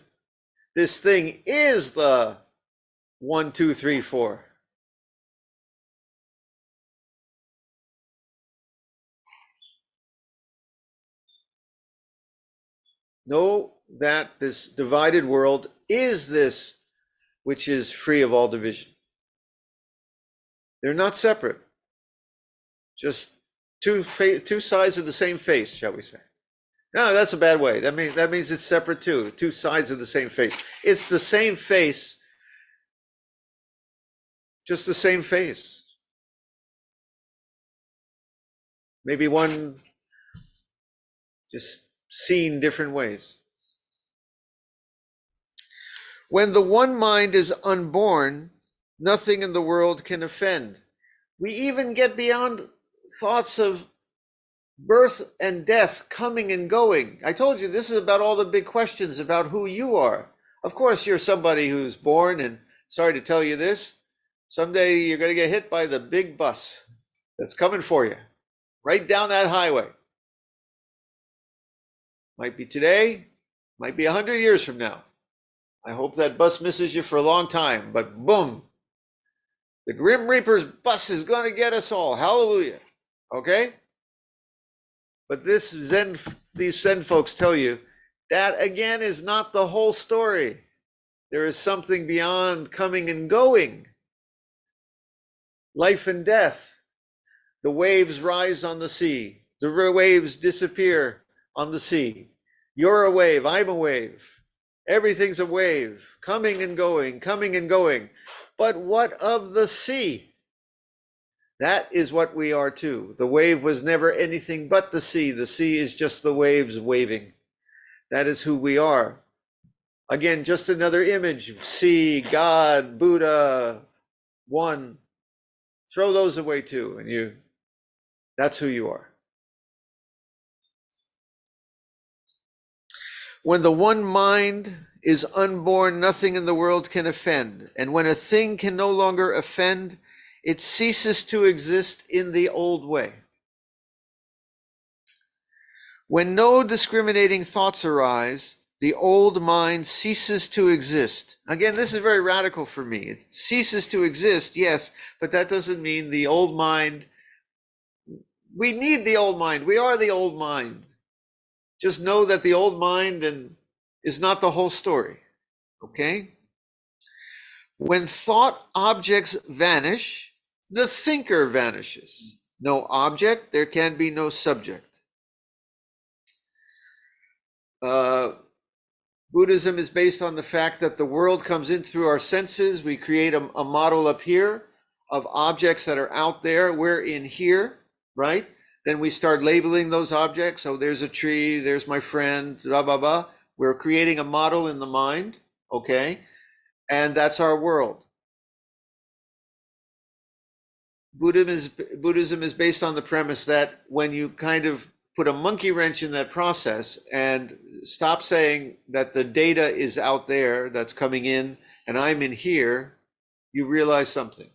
this thing is the 1, 2, 3, 4. Know that this divided world is this which is free of all division. They're not separate. Just two sides of the same face, shall we say. No, that's a bad way. That means it's separate too. Two sides of the same face. It's the same face, just the same face. Maybe one just seen different ways. When the one mind is unborn, nothing in the world can offend. We even get beyond thoughts of birth and death, coming and going. I told you this is about all the big questions about who you are. Of course, you're somebody who's born, and sorry to tell you this, someday you're going to get hit by the big bus that's coming for you, right down that highway. Might be today, might be 100 years from now. I hope that bus misses you for a long time, but boom, the Grim Reaper's bus is going to get us all. Hallelujah. Okay? But these Zen folks tell you that again is not the whole story. There is something beyond coming and going. Life and death. The waves rise on the sea. The waves disappear on the sea. You're a wave, I'm a wave. Everything's a wave, coming and going, coming and going. But what of the sea? That is what we are too. The wave was never anything but the sea. The sea is just the waves waving. That is who we are. Again, just another image. Sea, God, Buddha, one. Throw those away too, and that's who you are. When the one mind is unborn, nothing in the world can offend. And when a thing can no longer offend, it ceases to exist in the old way. When no discriminating thoughts arise, the old mind ceases to exist. Again, this is very radical for me. It ceases to exist, yes, but that doesn't mean the old mind. We need the old mind. We are the old mind. Just know that the old mind is not the whole story, okay? When thought objects vanish, the thinker vanishes. No object, there can be no subject. Buddhism is based on the fact that the world comes in through our senses. We create a model up here of objects that are out there. We're in here, right? Then we start labeling those objects. So there's a tree, there's my friend, blah, blah, blah. We're creating a model in the mind, okay? And that's our world. Buddhism is based on the premise that when you kind of put a monkey wrench in that process and stop saying that the data is out there that's coming in and I'm in here, you realize something.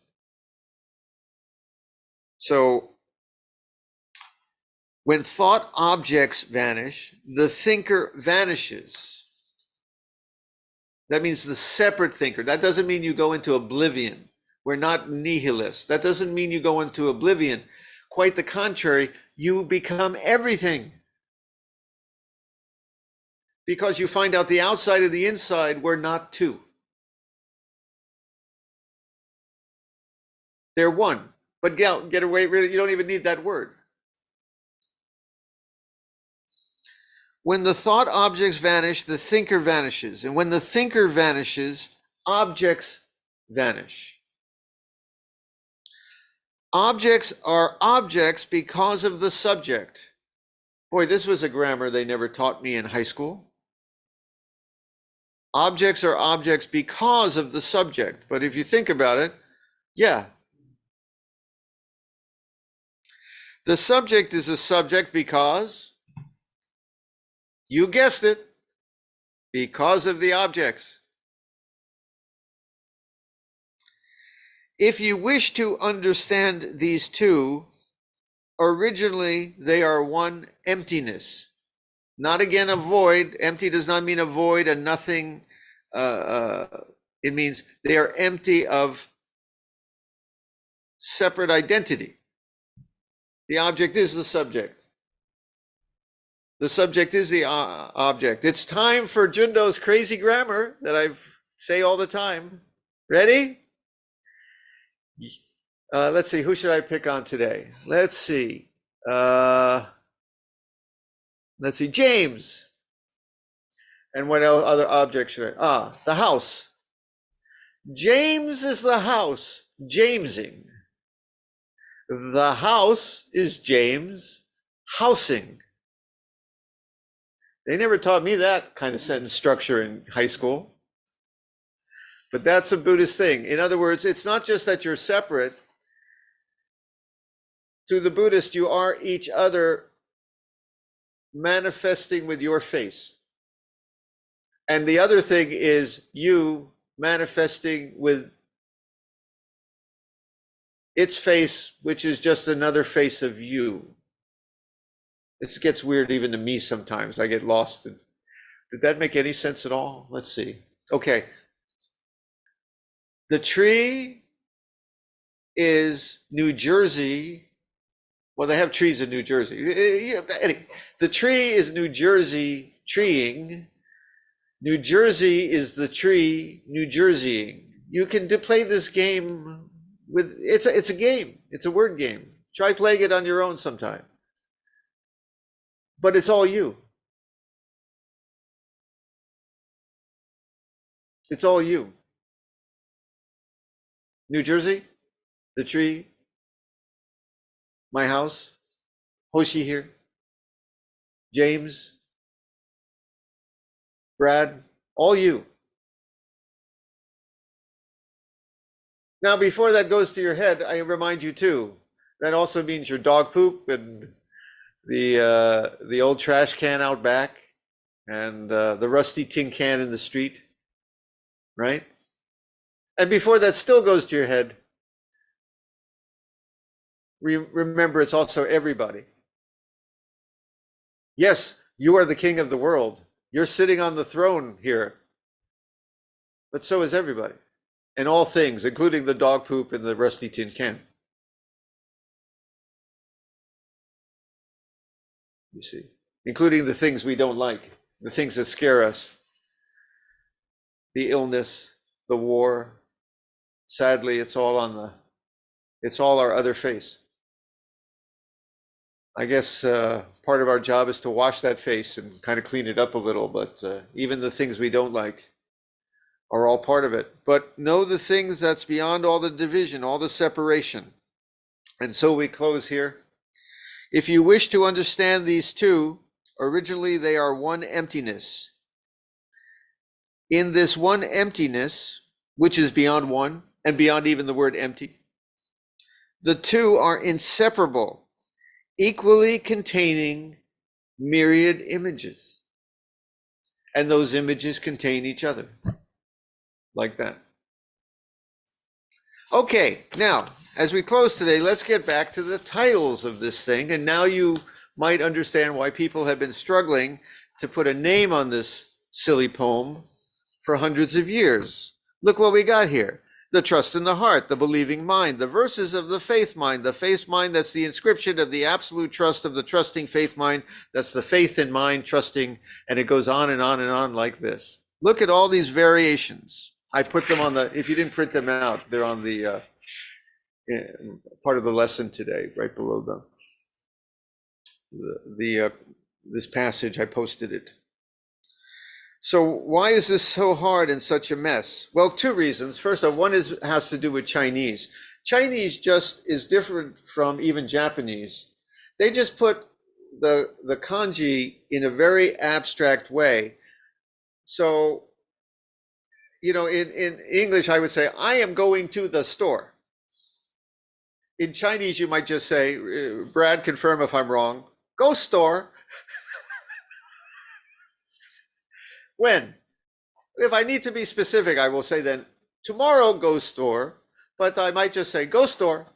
So when thought objects vanish, the thinker vanishes. That means the separate thinker. That doesn't mean you go into oblivion. We're not nihilists. That doesn't mean you go into oblivion. Quite the contrary, you become everything. Because you find out the outside and the inside were not two. They're one. But get away, you don't even need that word. When the thought objects vanish, the thinker vanishes. And when the thinker vanishes, objects vanish. Objects are objects because of the subject. Boy, this was a grammar they never taught me in high school. Objects are objects because of the subject. But if you think about it, yeah. The subject is a subject because, you guessed it, because of the objects. If you wish to understand these two, originally they are one emptiness. Not again a void. Empty does not mean a void, a nothing. It means they are empty of separate identity. The object is the subject. The subject is the object. It's time for Jundo's crazy grammar that I say all the time. Ready? Let's see, who should I pick on today? Let's see. James. And what other object should I? The house. James is the house, Jamesing. The house is James housing. They never taught me that kind of sentence structure in high school. But that's a Buddhist thing. In other words, it's not just that you're separate. To the Buddhist, you are each other manifesting with your face. And the other thing is you manifesting with its face, which is just another face of you. This gets weird even to me sometimes. I get lost. Did that make any sense at all? Let's see. Okay. The tree is New Jersey. Well, they have trees in New Jersey. The tree is New Jersey treeing. New Jersey is the tree New Jerseying. You can play this game with, it's a game. It's a word game. Try playing it on your own sometime. But it's all you. It's all you. New Jersey, the tree, my house, Hoshi here, James, Brad, all you. Now, before that goes to your head, I remind you too, that also means your dog poop and the old trash can out back and the rusty tin can in the street, right? And before that still goes to your head, remember it's also everybody. Yes, you are the king of the world. You're sitting on the throne here. But so is everybody. And all things, including the dog poop and the rusty tin can. You see, including the things we don't like, the things that scare us, the illness, the war. Sadly, it's all our other face. I guess part of our job is to wash that face and kind of clean it up a little, but even the things we don't like are all part of it. But know the things that's beyond all the division, all the separation. And so we close here. If you wish to understand these two, originally they are one emptiness. In this one emptiness, which is beyond one and beyond even the word empty, the two are inseparable, equally containing myriad images. And those images contain each other, like that. Okay, now, as we close today, let's get back to the titles of this thing. And now you might understand why people have been struggling to put a name on this silly poem for hundreds of years. Look what we got here. The trust in the heart, the believing mind, the verses of the faith mind that's the inscription of the absolute trust of the trusting faith mind. That's the faith in mind, trusting, and it goes on and on and on like this. Look at all these variations. I put them on the, if you didn't print them out, they're on the part of the lesson today, right below this passage. I posted it. So why is this so hard and such a mess? Well, two reasons. First of all, one has to do with Chinese. Chinese just is different from even Japanese. They just put the kanji in a very abstract way. So, you know, in English, I would say, I am going to the store. In Chinese, you might just say, Brad, confirm if I'm wrong, go store. When? If I need to be specific, I will say then, tomorrow go store, but I might just say, go store.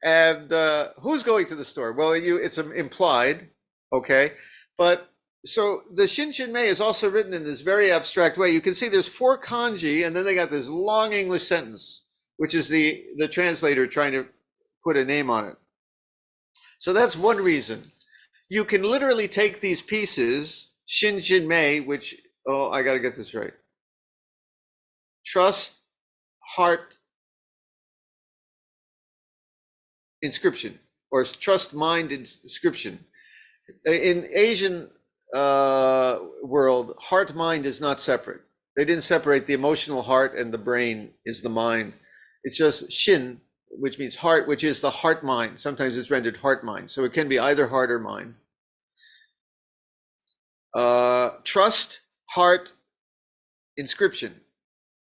And who's going to the store? Well, it's implied, okay? But so the Shinjinmei is also written in this very abstract way. You can see there's 4 kanji, and then they got this long English sentence, which is the translator trying to put a name on it. So that's one reason. You can literally take these pieces, Shinjinmei, which, oh, I got to get this right. Trust, heart, inscription, or trust, mind, inscription. In Asian world, heart, mind is not separate. They didn't separate the emotional heart and the brain is the mind. It's just Shin, which means heart, which is the heart mind. Sometimes it's rendered heart mind. So it can be either heart or mind. Trust, heart, inscription.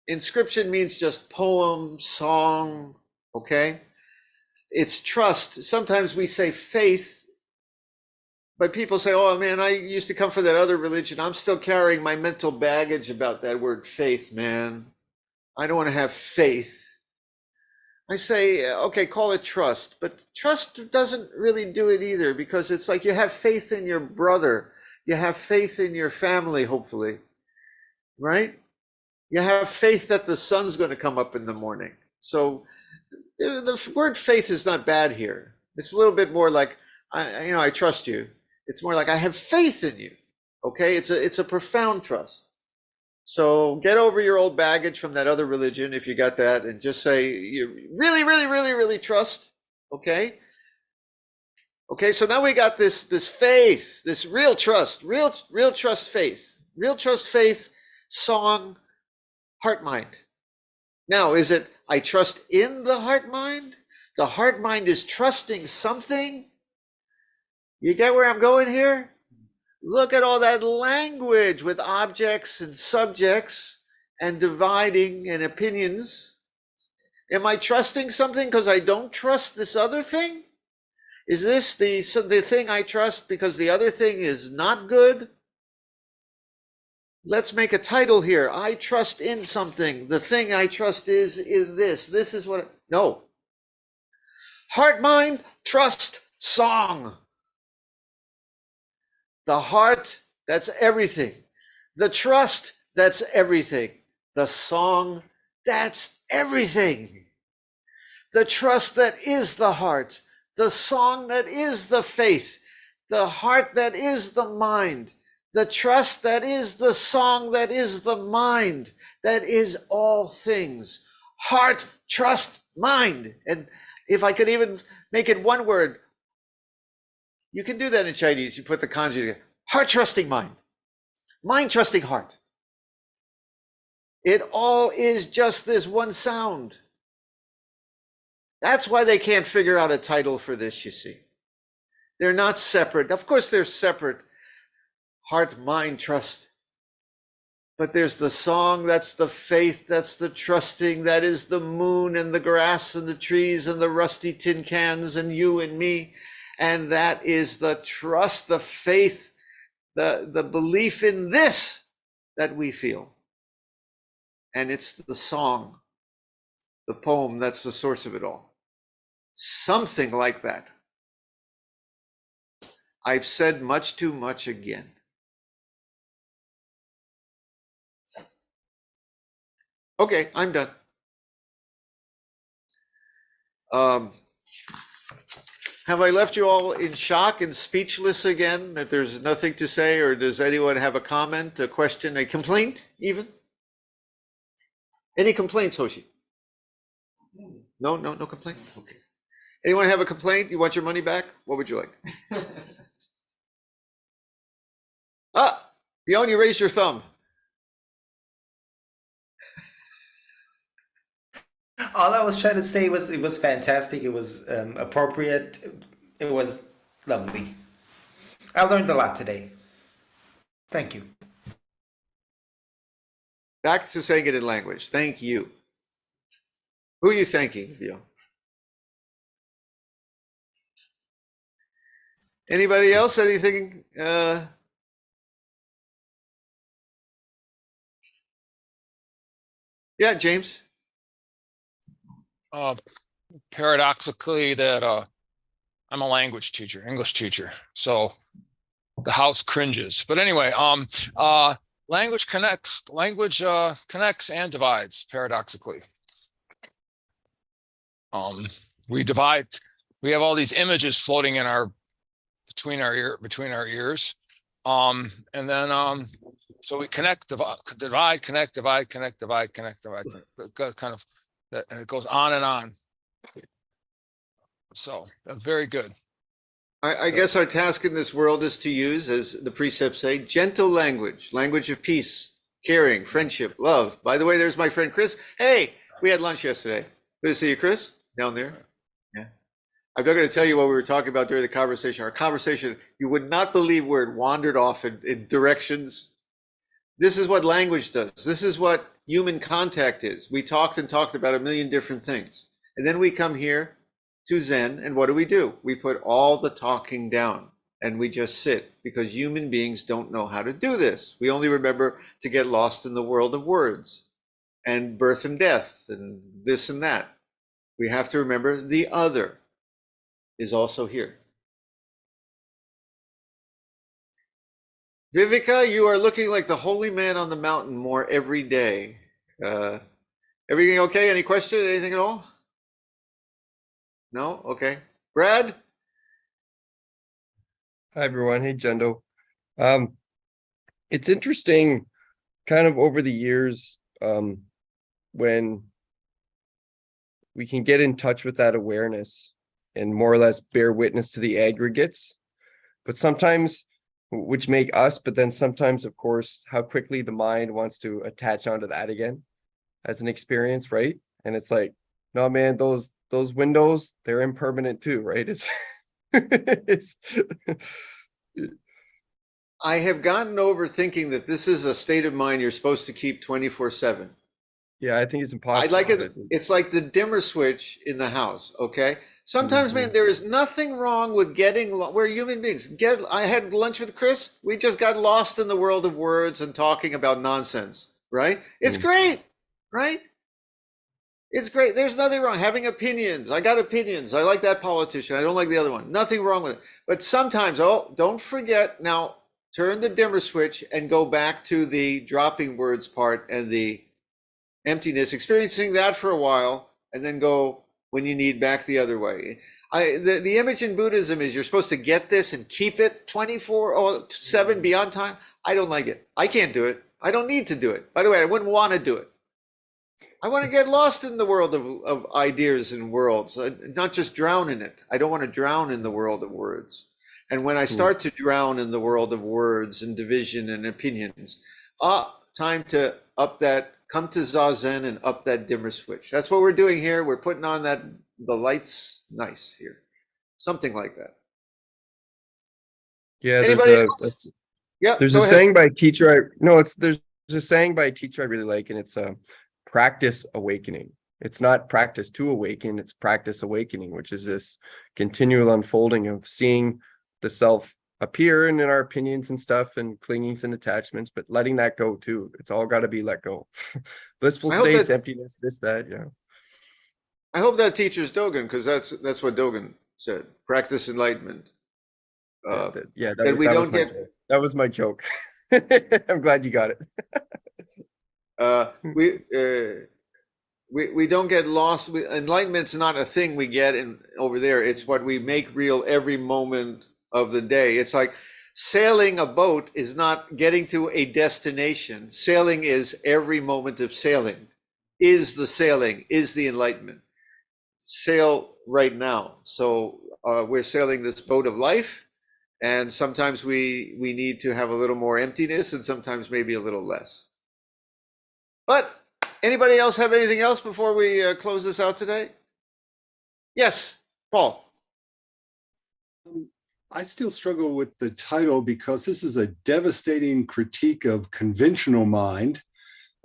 Inscription means just poem, song, okay? It's trust. Sometimes we say faith, but people say, oh man, I used to come from that other religion. I'm still carrying my mental baggage about that word faith, man. I don't want to have faith. I say, okay, call it trust, but trust doesn't really do it either, because it's like you have faith in your brother. You have faith in your family, hopefully, right? You have faith that the sun's going to come up in the morning. So the word faith is not bad here. It's a little bit more like, I trust you. It's more like I have faith in you. Okay, it's a profound trust. So get over your old baggage from that other religion, if you got that, and just say you really, really, really, really trust. Okay. Okay, so now we got this faith, this real trust, real trust faith, song, heart mind. Now, is it I trust in the heart mind? The heart mind is trusting something? You get where I'm going here? Look at all that language with objects and subjects and dividing and opinions. Am I trusting something because I don't trust this other thing? Is this the thing I trust because the other thing is not good? Let's make a title here. I trust in something. The thing I trust is in this. This is what, no. Heart, mind, trust, song. The heart, that's everything. The trust, that's everything. The song, that's everything. The trust that is the heart. The song that is the faith. The heart that is the mind. The trust that is the song that is the mind. That is all things. Heart, trust, mind. And if I could even make it one word, You can do that in Chinese. You put the kanji together. Heart trusting mind. Mind trusting heart. It all is just this one sound. That's why they can't figure out a title for this, you see. They're not separate. Of course, they're separate. Heart, mind, trust. But there's the song, that's the faith, that's the trusting, that is the moon and the grass and the trees and the rusty tin cans and you and me. And that is the trust, the faith, the belief in this that we feel. And it's the song, the poem, that's the source of it all. Something like that. I've said much too much again. Okay, I'm done. Have I left you all in shock and speechless again, that there's nothing to say, or does anyone have a comment, a question, a complaint even? Any complaints, Hoshi? No complaint? Okay. Anyone have a complaint? You want your money back? What would you like? Bjorn, you raised your thumb. All I was trying to say was it was fantastic. It was appropriate. It was lovely. I learned a lot today. Thank you. Back to saying it in language. Thank you. Who are you thanking, Bjorn? Anybody else? Anything? Yeah, James. Paradoxically, that I'm a language teacher, English teacher, so the house cringes. But anyway, language connects and divides paradoxically. We divide. We have all these images floating in between our ears, and then so we connect, divide, connect, divide, connect, divide, connect, divide. Kind of, and it goes on and on. So very good. I guess our task in this world is to use, as the precepts say, gentle language, language of peace, caring, friendship, love. By the way, there's my friend Chris. Hey, we had lunch yesterday. Good to see you, Chris, down there. Yeah. I'm not going to tell you what we were talking about during the conversation. Our conversation, you would not believe where it wandered off in directions. This is what language does. This is what human contact is. We talked about a million different things. And then we come here to Zen, and what do? We put all the talking down and we just sit, because human beings don't know how to do this. We only remember to get lost in the world of words and birth and death and this and that. We have to remember the other is also here. Viveka, you are looking like the holy man on the mountain more every day. Everything okay? Any question? Anything at all? No? Okay. Brad? Hi, everyone. Hey, Jendo. It's interesting kind of over the years when we can get in touch with that awareness and more or less bear witness to the aggregates, but sometimes, which make us, but then sometimes, of course, how quickly the mind wants to attach onto that again as an experience, right? And it's like, no, man, those windows, they're impermanent too, right? It's I have gotten over thinking that this is a state of mind you're supposed to keep 24/7. Yeah, I think it's impossible. I like it. It's like the dimmer switch in the house, okay? Sometimes, man, there is nothing wrong with we're human beings. I had lunch with Chris. We just got lost in the world of words and talking about nonsense, right? It's great, right? It's great. There's nothing wrong. Having opinions. I got opinions. I like that politician. I don't like the other one. Nothing wrong with it. But sometimes, don't forget now, turn the dimmer switch and go back to the dropping words part and the emptiness, experiencing that for a while, and then go when you need back the other way. The image in Buddhism is you're supposed to get this and keep it 24/7 beyond time. I don't like it. I can't do it. I don't need to do it. By the way, I wouldn't want to do it. I want to get lost in the world of ideas and worlds, not just drown in it. I don't want to drown in the world of words. And when I start to drown in the world of words and division and opinions, time to come to Zazen and up that dimmer switch. That's what we're doing here. We're putting on the lights nice here. Something like that. Yeah, Anybody else? Yep, there's go a ahead. saying by a teacher there's a saying by a teacher I really like, and it's practice awakening. It's not practice to awaken, it's practice awakening, which is this continual unfolding of seeing the self appear and in our opinions and stuff and clingings and attachments, but letting that go too. It's all got to be let go. Blissful states, emptiness, this, that, yeah. I hope that teacher's Dogen, because that's what Dogen said. Practice enlightenment. That was my joke. I'm glad you got it. We don't get lost. Enlightenment's not a thing we get over there. It's what we make real every moment of the day. It's like sailing a boat is not getting to a destination. Sailing is every moment of sailing. Is the sailing, is the enlightenment. Sail right now. So we're sailing this boat of life, and sometimes we need to have a little more emptiness, and sometimes maybe a little less. But anybody else have anything else before we close this out today? Yes, Paul. I still struggle with the title because this is a devastating critique of conventional mind.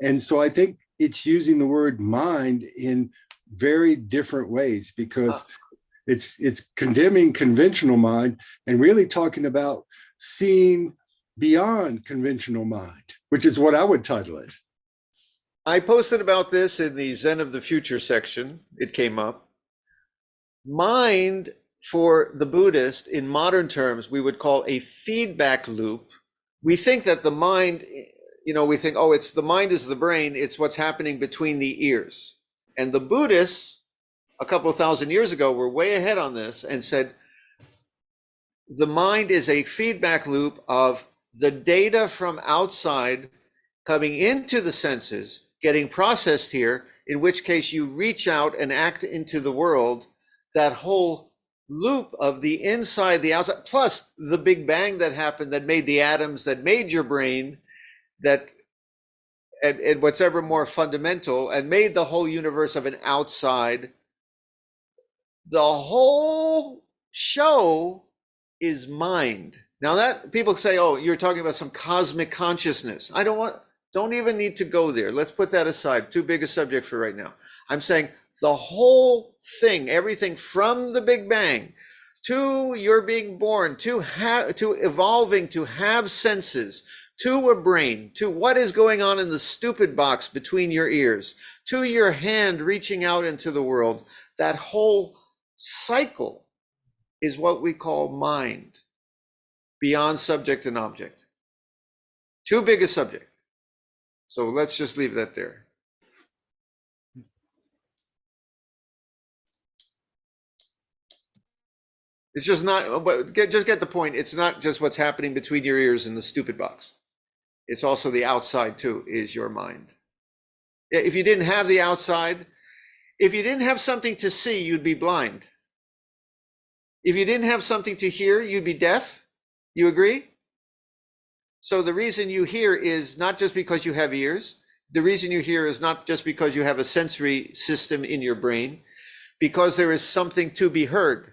And so I think it's using the word mind in very different ways, because it's condemning conventional mind and really talking about seeing beyond conventional mind, which is what I would title it. I posted about this in the Zen of the Future section. It came up. Mind, for the Buddhist, in modern terms, we would call a feedback loop. We think that the mind, we think, it's the mind is the brain. It's what's happening between the ears. And the Buddhists, a couple of thousand years ago, were way ahead on this and said, the mind is a feedback loop of the data from outside coming into the senses, getting processed here, in which case you reach out and act into the world. That whole loop of the inside, the outside, plus the Big Bang that happened, that made the atoms, that made your brain, and what's ever more fundamental, and made the whole universe of an outside. The whole show is mind. Now that people say, you're talking about some cosmic consciousness. Don't even need to go there. Let's put that aside. Too big a subject for right now. I'm saying the whole thing, everything from the Big Bang to your being born, to evolving, to have senses, to a brain, to what is going on in the stupid box between your ears, to your hand reaching out into the world, that whole cycle is what we call mind, beyond subject and object. Too big a subject. So let's just leave that there. It's just not, but just get the point. It's not just what's happening between your ears in the stupid box. It's also the outside too, is your mind. If you didn't have the outside, if you didn't have something to see, you'd be blind. If you didn't have something to hear, you'd be deaf. You agree? So the reason you hear is not just because you have ears. The reason you hear is not just because you have a sensory system in your brain, because there is something to be heard.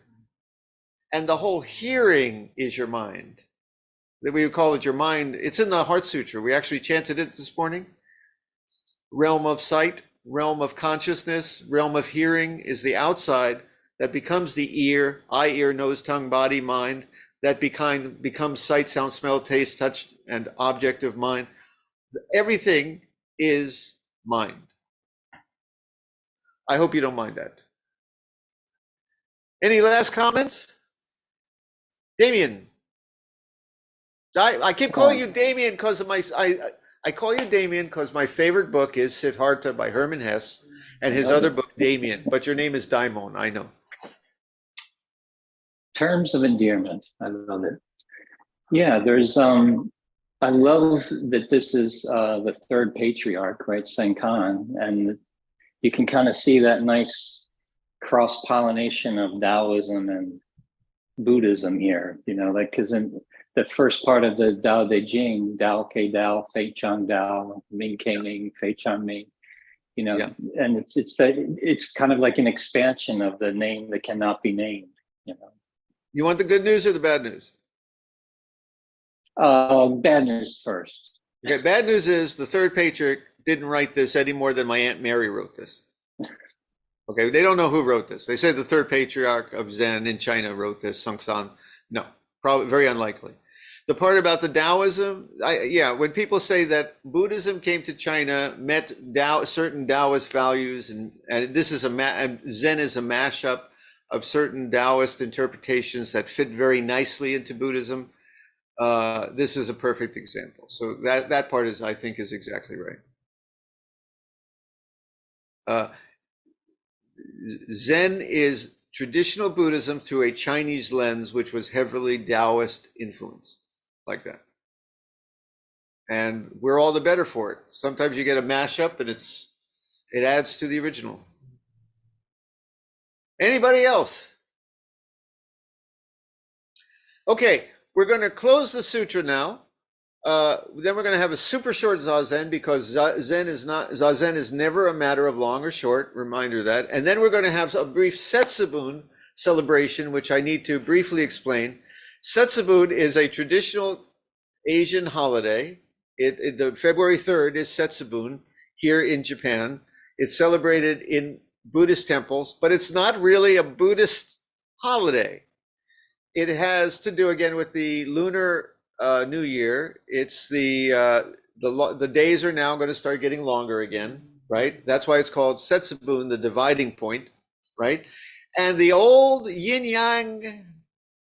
And the whole hearing is your mind. That we would call it your mind. It's in the Heart Sutra. We actually chanted it this morning. Realm of sight, realm of consciousness, realm of hearing is the outside that becomes the ear, eye, ear, nose, tongue, body, mind. That becomes sight, sound, smell, taste, touch, and object of mind. Everything is mind. I hope you don't mind that. Any last comments? Damien. I keep calling you Damien because of I call you Damien because my favorite book is Siddhartha by Hermann Hesse, and his other book, Damien. But your name is Daimon, I know. Terms of endearment. I love it. Yeah, there's I love that this is the third patriarch, right? Senkan, and you can kind of see that nice cross-pollination of Taoism and Buddhism here, like, because in the first part of the Tao Te Ching, Tao Ke Tao, Fei Chang Tao, Ming Ke Ming, Fei Chang Ming, Yeah. and it's kind of like an expansion of the name that cannot be named, You want the good news or the bad news? Bad news first. Okay, bad news is the third patriarch didn't write this any more than my Aunt Mary wrote this. Okay, they don't know who wrote this. They say the third patriarch of Zen in China wrote this, Sung San. No, probably very unlikely. The part about the Taoism, when people say that Buddhism came to China, met certain Taoist values, and this is Zen is a mashup of certain Taoist interpretations that fit very nicely into Buddhism. This is a perfect example. So that part I think is exactly right. Zen is traditional Buddhism through a Chinese lens, which was heavily Taoist influenced, like that. And we're all the better for it. Sometimes you get a mashup and it adds to the original. Anybody else? Okay, we're going to close the sutra now. Then we're going to have a super short Zazen, because Zazen is never a matter of long or short, reminder of that. And then we're going to have a brief Setsubun celebration, which I need to briefly explain. Setsubun is a traditional Asian holiday. The February 3rd is Setsubun here in Japan. It's celebrated in Buddhist temples, but it's not really a Buddhist holiday. It has to do again with the lunar New Year. It's the days are now going to start getting longer again, right? That's why it's called Setsubun, the dividing point, right? And the old yin yang,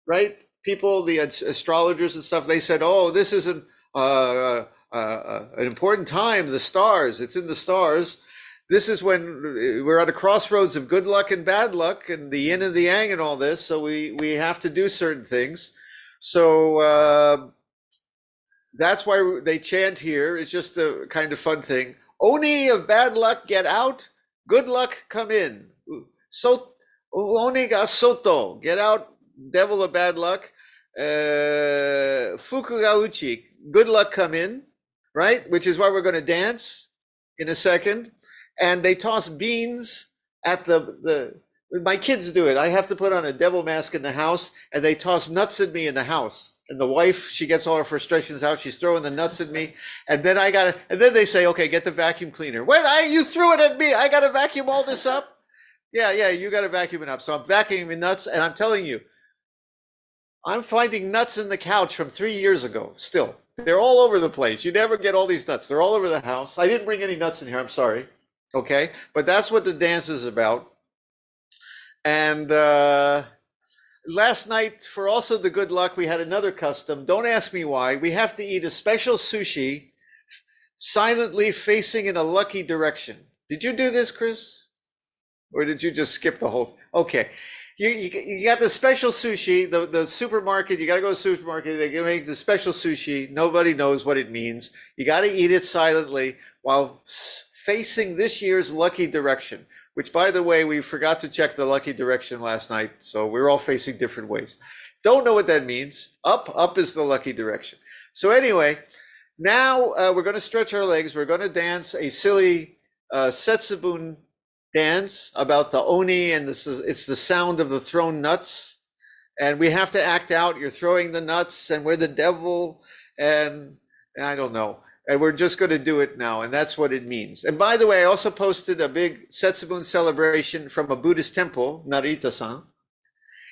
right? People, the astrologers and stuff, they said, oh, this is an important time, the stars, it's in the stars. This is when we're at a crossroads of good luck and bad luck, and the yin and the yang and all this. So we have to do certain things. So that's why they chant here. It's just a kind of fun thing. Oni of bad luck, get out. Good luck, come in. Oni ga soto, get out. Devil of bad luck. Fuku ga uchi, good luck, come in. Right? Which is why we're going to dance in a second. And they toss beans at my kids do it. I have to put on a devil mask in the house, and they toss nuts at me in the house. And the wife, she gets all her frustrations out. She's throwing the nuts at me. And then and then they say, okay, get the vacuum cleaner. You threw it at me. I got to vacuum all this up. Yeah, you got to vacuum it up. So I'm vacuuming nuts, and I'm telling you, I'm finding nuts in the couch from 3 years ago still. They're all over the place. You never get all these nuts. They're all over the house. I didn't bring any nuts in here. I'm sorry. Okay, but that's what the dance is about. And last night, for also the good luck, we had another custom. Don't ask me why. We have to eat a special sushi silently facing in a lucky direction. Did you do this, Chris? Or did you just skip the whole thing? Okay. You got the special sushi, the supermarket, you got to go to the supermarket, they make the special sushi. Nobody knows what it means. You got to eat it silently while facing this year's lucky direction, which, by the way, we forgot to check the lucky direction last night. So we're all facing different ways. Don't know what that means. Up is the lucky direction. So anyway, now we're going to stretch our legs. We're going to dance a silly Setsubun dance about the Oni, and it's the sound of the thrown nuts. And we have to act out. You're throwing the nuts, and we're the devil, and I don't know. And we're just going to do it now, and that's what it means. And by the way, I also posted a big Setsubun celebration from a Buddhist temple, Narita-san.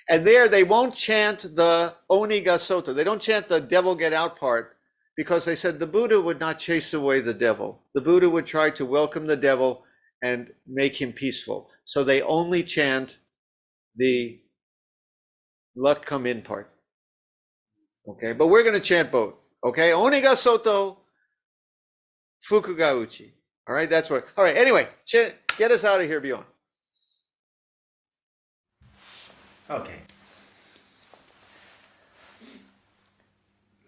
And there they won't chant the Oni ga soto. They don't chant the devil get out part, because they said the Buddha would not chase away the devil. The Buddha would try to welcome the devil and make him peaceful. So they only chant the luck come in part. Okay, but we're going to chant both. Okay, Oni ga soto, Fuku ga uchi. All right, that's what. All right, anyway, get us out of here, Bjorn. Okay.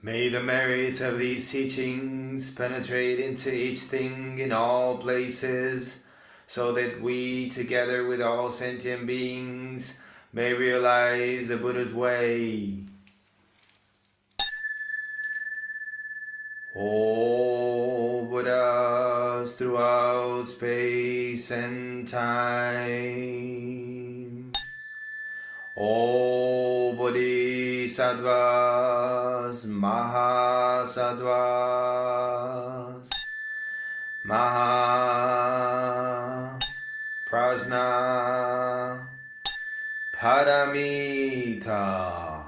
May the merits of these teachings penetrate into each thing in all places, so that we, together with all sentient beings, may realize the Buddha's way. All Buddhas throughout space and time. All Bodhisattvas, Mahasattvas, Maha Prajna Paramita.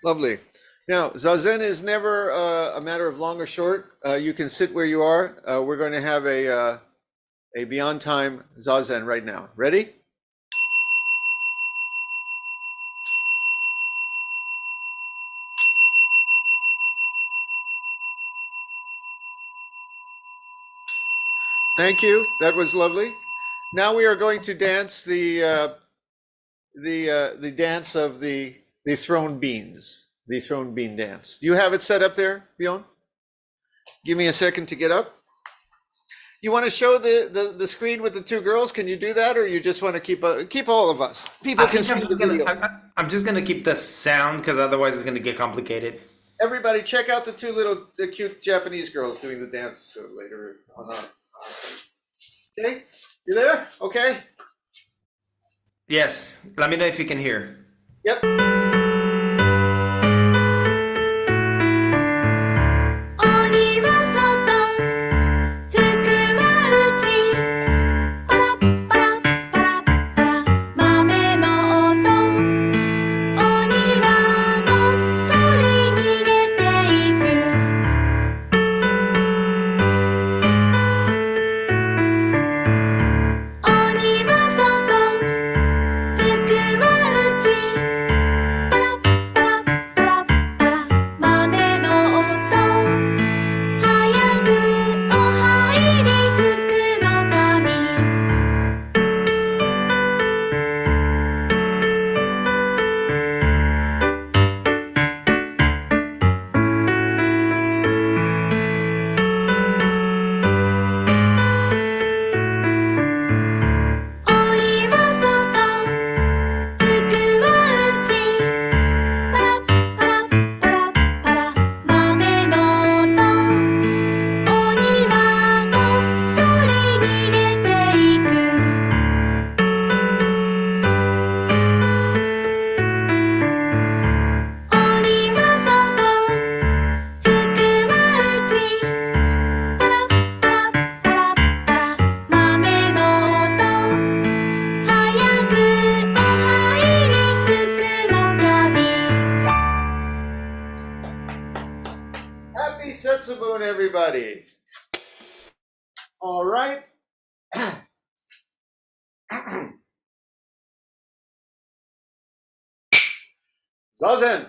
Lovely. Now, Zazen is never a matter of long or short. You can sit where you are. We're going to have a beyond time Zazen right now. Ready? Thank you. That was lovely. Now we are going to dance the dance of the thrown beans, the thrown bean dance. Do you have it set up there, Bjorn? Give me a second to get up. You want to show the screen with the two girls? Can you do that, or you just want to keep all of us? People can see the video. I'm just gonna keep the sound because otherwise it's gonna get complicated. Everybody, check out the two the cute Japanese girls doing the dance later on. Okay, you there? Okay. Yes, let me know if you can hear. Yep. 鬼は外、福は内。パラッパラッパラッパラ、豆の音。鬼はこっそり逃げていく。鬼は外、福は内。パラッパラッパラッパラ、豆の音。早くお入り福の神。鬼は外、福は内。パラッパラッパラッパラ、豆の音。鬼はこっそり逃げていく。鬼は外、福は内。パラッパラッパラッパラ、豆の音。早くお入り福の神。Happy Setsubun, everybody. All right. Zazen.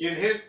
Kinhin.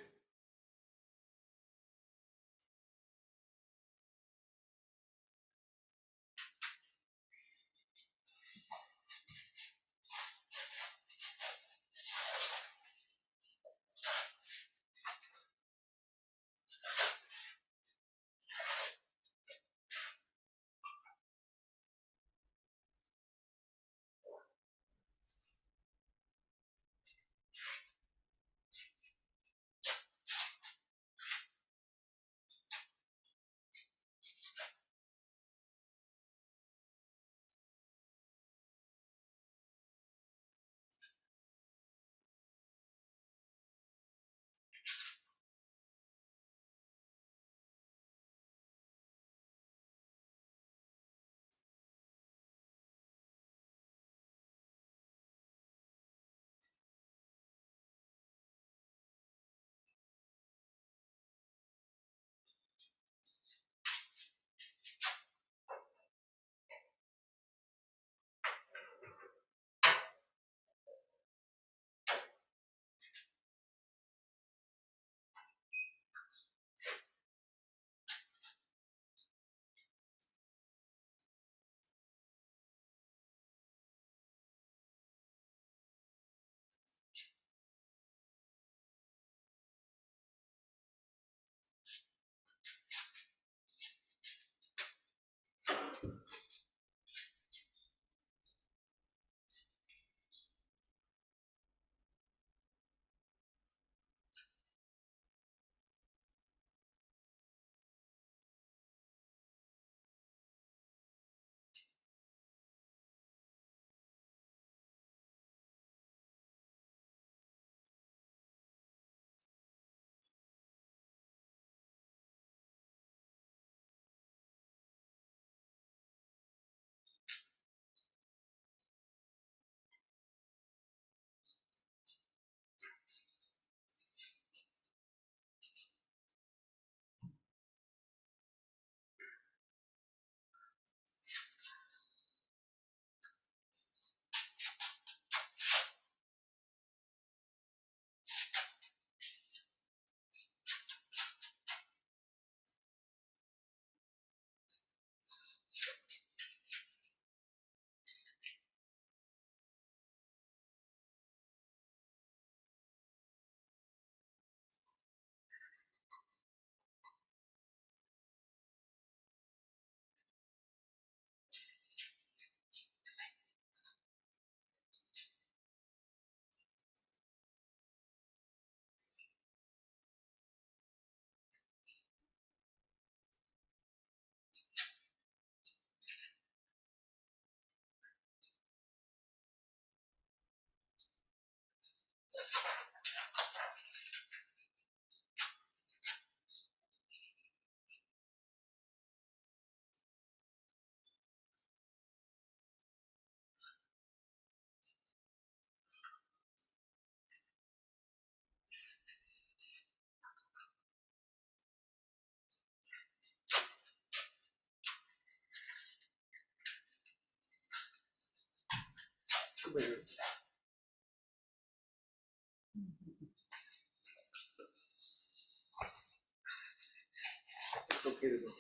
It's okay to go.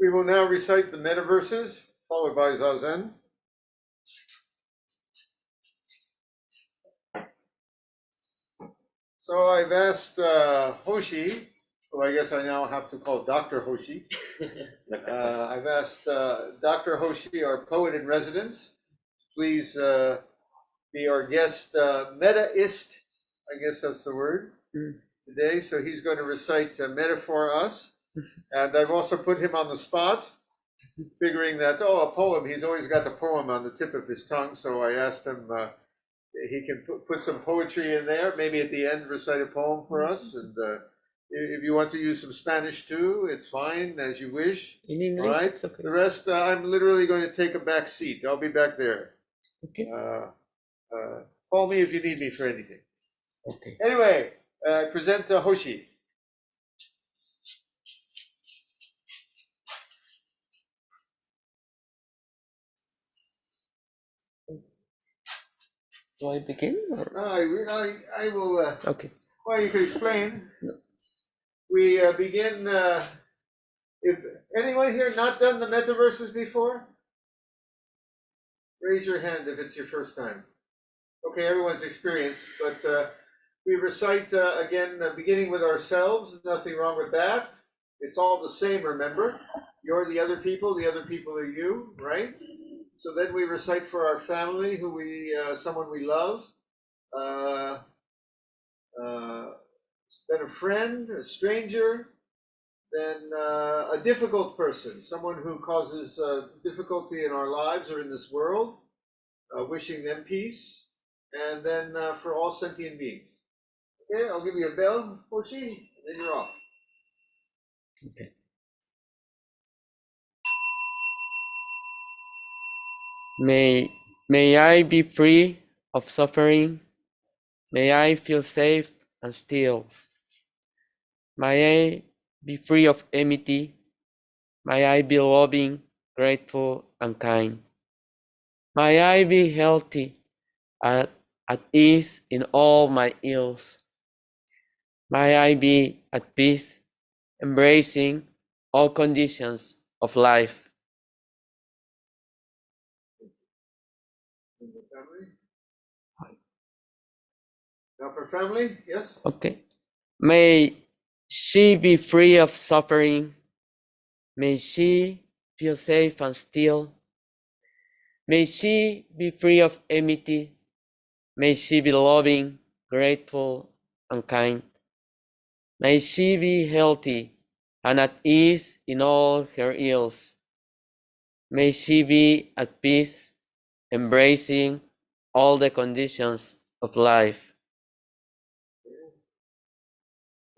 We will now recite the Metta verses, followed by Zazen. So I've asked Hoshi, who I guess I now have to call Dr. Hoshi. I've asked Dr. Hoshi, our poet in residence, please be our guest Mettaist, I guess that's the word, today. So he's going to recite Metta for us. And I've also put him on the spot, figuring that, oh, a poem, he's always got the poem on the tip of his tongue. So I asked him, he can put some poetry in there, maybe at the end recite a poem for us. And if you want to use some Spanish too, it's fine, as you wish. In English, All right. it's okay. The rest, I'm literally going to take a back seat. I'll be back there. Okay. Call me if you need me for anything. Okay. Anyway, I present Hoshi. Do I begin? Or? I will. Okay. Well, you can explain. No. We begin. If anyone here not done the metaverses before, raise your hand if it's your first time. Okay, everyone's experienced, but we recite again, beginning with ourselves. Nothing wrong with that. It's all the same. Remember, you're the other people are you, right? So then we recite for our family, who someone we love, then a friend, a stranger, then a difficult person, someone who causes difficulty in our lives or in this world, wishing them peace, and then for all sentient beings. Okay, I'll give you a bell, Hoshi, and then you're off. Okay. May I be free of suffering. May I feel safe and still. May I be free of enmity. May I be loving, grateful, and kind. May I be healthy, at ease in all my ills. May I be at peace, embracing all conditions of life. Now for family, yes? Okay. May she be free of suffering. May she feel safe and still. May she be free of enmity. May she be loving, grateful, and kind. May she be healthy and at ease in all her ills. May she be at peace, embracing all the conditions of life.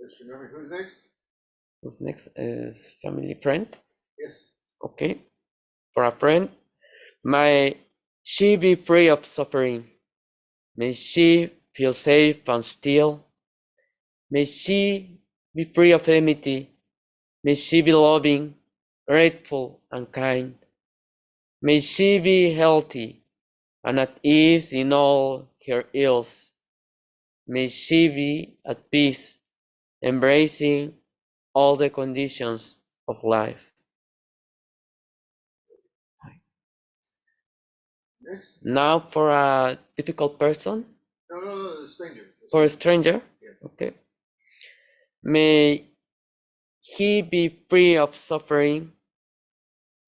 Just remember, who's next? Who's next is family friend. Yes. Okay. For a friend, may she be free of suffering. May she feel safe and still. May she be free of enmity. May she be loving, grateful, and kind. May she be healthy and at ease in all her ills. May she be at peace, embracing all the conditions of life. Next. Now for a difficult person. No, the stranger. For a stranger. Yes. Okay. May he be free of suffering.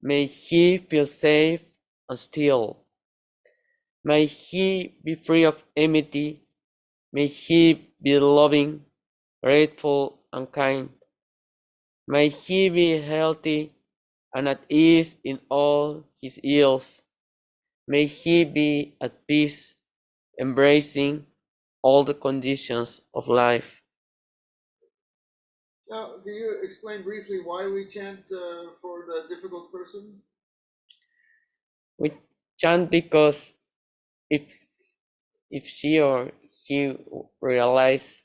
May he feel safe and still. May he be free of enmity. May he be loving, grateful, and kind. May he be healthy and at ease in all his ills. May he be at peace, embracing all the conditions of life. Now, do you explain briefly why we chant for the difficult person? We chant because if she or he realize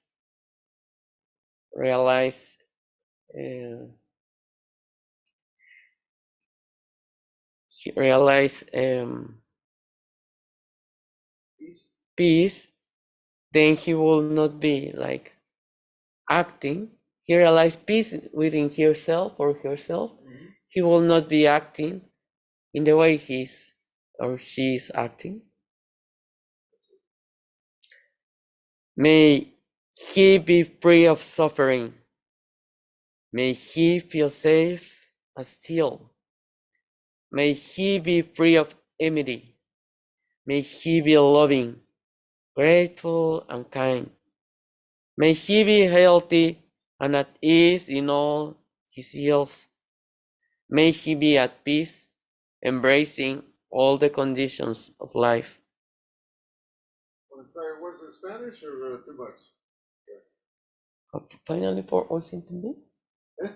peace, then he will not be like acting. He realizes peace within himself or herself. he will not be acting in the way he's or she's acting. May he be free of suffering. May he feel safe and still. May he be free of enmity. May he be loving, grateful, and kind. May he be healthy and at ease in all his ills. May he be at peace, embracing all the conditions of life. Want to try words in Spanish or too much? Finally, for all sentient beings? Eh?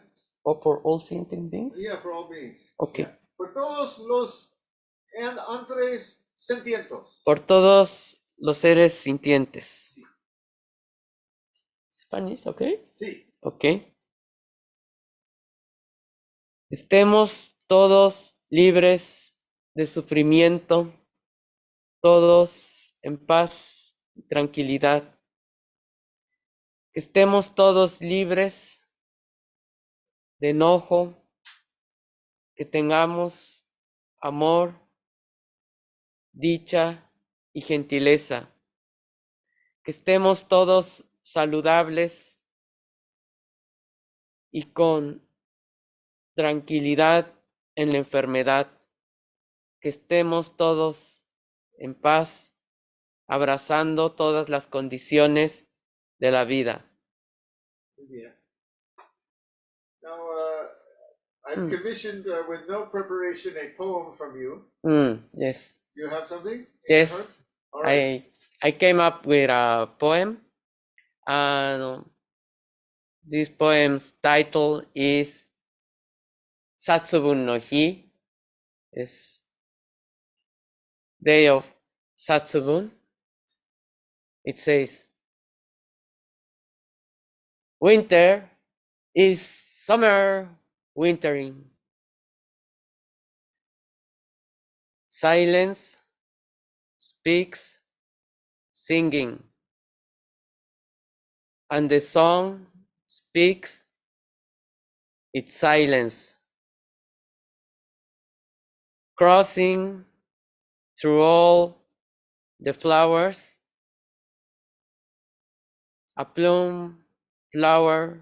Or for all sentient beings? Yeah, for all beings. Okay. Por todos los antres sentientos. Por todos los seres sintientes. Spanish, okay? Sí. Okay. Estemos todos libres de sufrimiento, todos en paz y tranquilidad. Que estemos todos libres de enojo, que tengamos amor, dicha y gentileza. Que estemos todos saludables y con tranquilidad en la enfermedad. Que estemos todos en paz, abrazando todas las condiciones de la vida. Muy bien. Now, I've commissioned with no preparation a poem from you. Yes. You have something? in Yes. your heart? All right. I came up with a poem, and this poem's title is Satsubun no Hi. It's Day of Satsubun. It says, winter is summer wintering. Silence speaks singing, and the song speaks its silence, crossing through all the flowers, a plume, flower,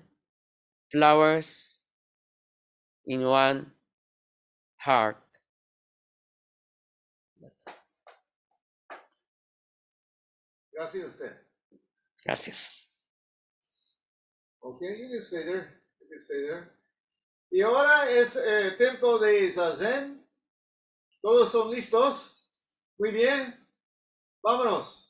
flowers in one heart. Gracias a usted. Gracias. Okay, you can stay there. You can stay there. Y ahora es tiempo de Zazen. ¿Todos son listos? Muy bien. Vámonos.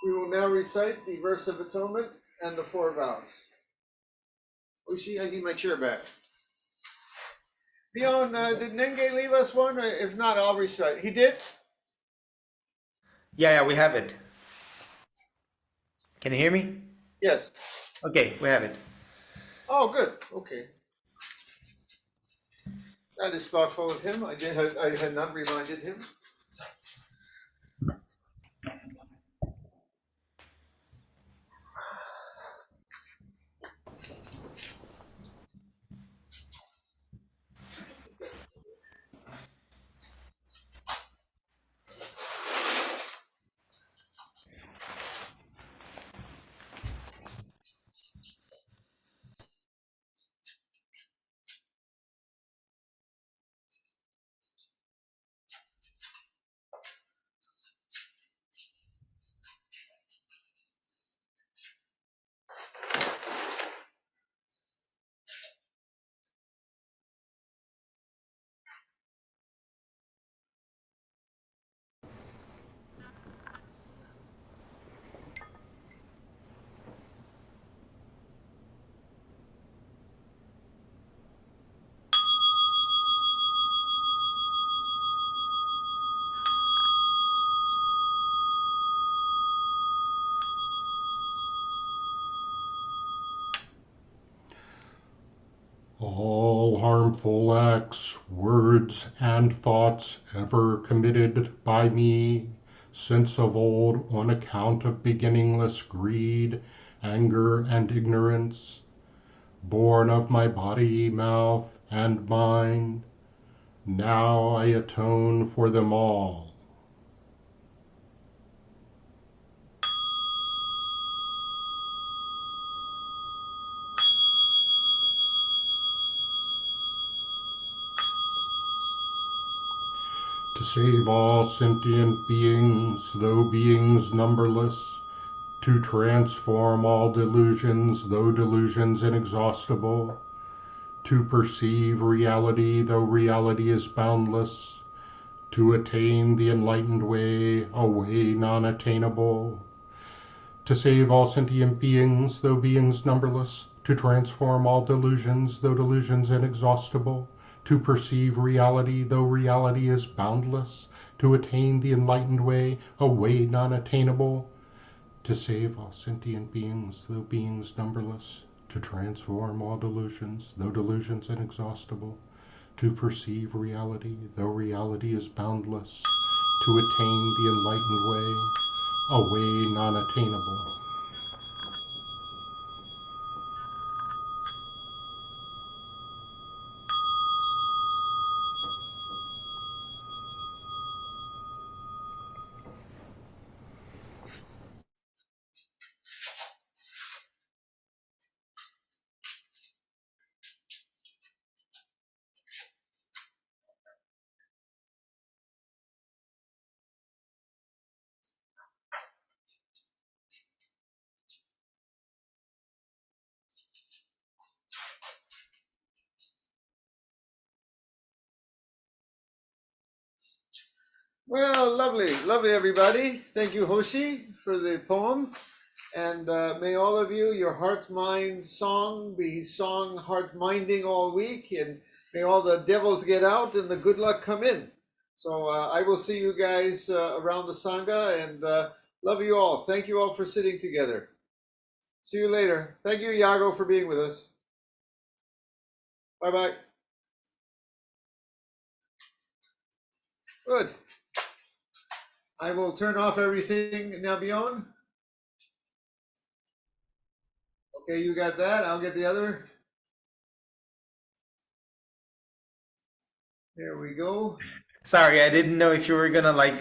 We will now recite the verse of atonement and the 4 vows. Oshi, I need my chair back. Bjorn, did Nenge leave us one? Or if not, I'll recite. He did? Yeah, we have it. Can you hear me? Yes. Okay, we have it. Oh, good. Okay. That is thoughtful of him. I had not reminded him. All harmful acts, words, and thoughts ever committed by me since of old on account of beginningless greed, anger, and ignorance, born of my body, mouth, and mind, now I atone for them all. To save all sentient beings, though beings numberless, to transform all delusions, though delusions inexhaustible, to perceive reality, though reality is boundless, to attain the enlightened way, a way non-attainable, to save all sentient beings, though beings numberless, to transform all delusions, though delusions inexhaustible, to perceive reality, though reality is boundless, to attain the enlightened way, a way non-attainable, to save all sentient beings, though beings numberless, to transform all delusions, though delusions inexhaustible, to perceive reality, though reality is boundless, to attain the enlightened way, a way non-attainable. Well, lovely, lovely, everybody. Thank you, Hoshi, for the poem. And may all of you, your heart-mind song be song heart-minding all week. And may all the devils get out and the good luck come in. So I will see you guys around the Sangha, and love you all. Thank you all for sitting together. See you later. Thank you, Yago, for being with us. Bye-bye. Good. I will turn off everything now, Bjorn. Okay, you got that. I'll get the other. There we go. Sorry, I didn't know if you were gonna like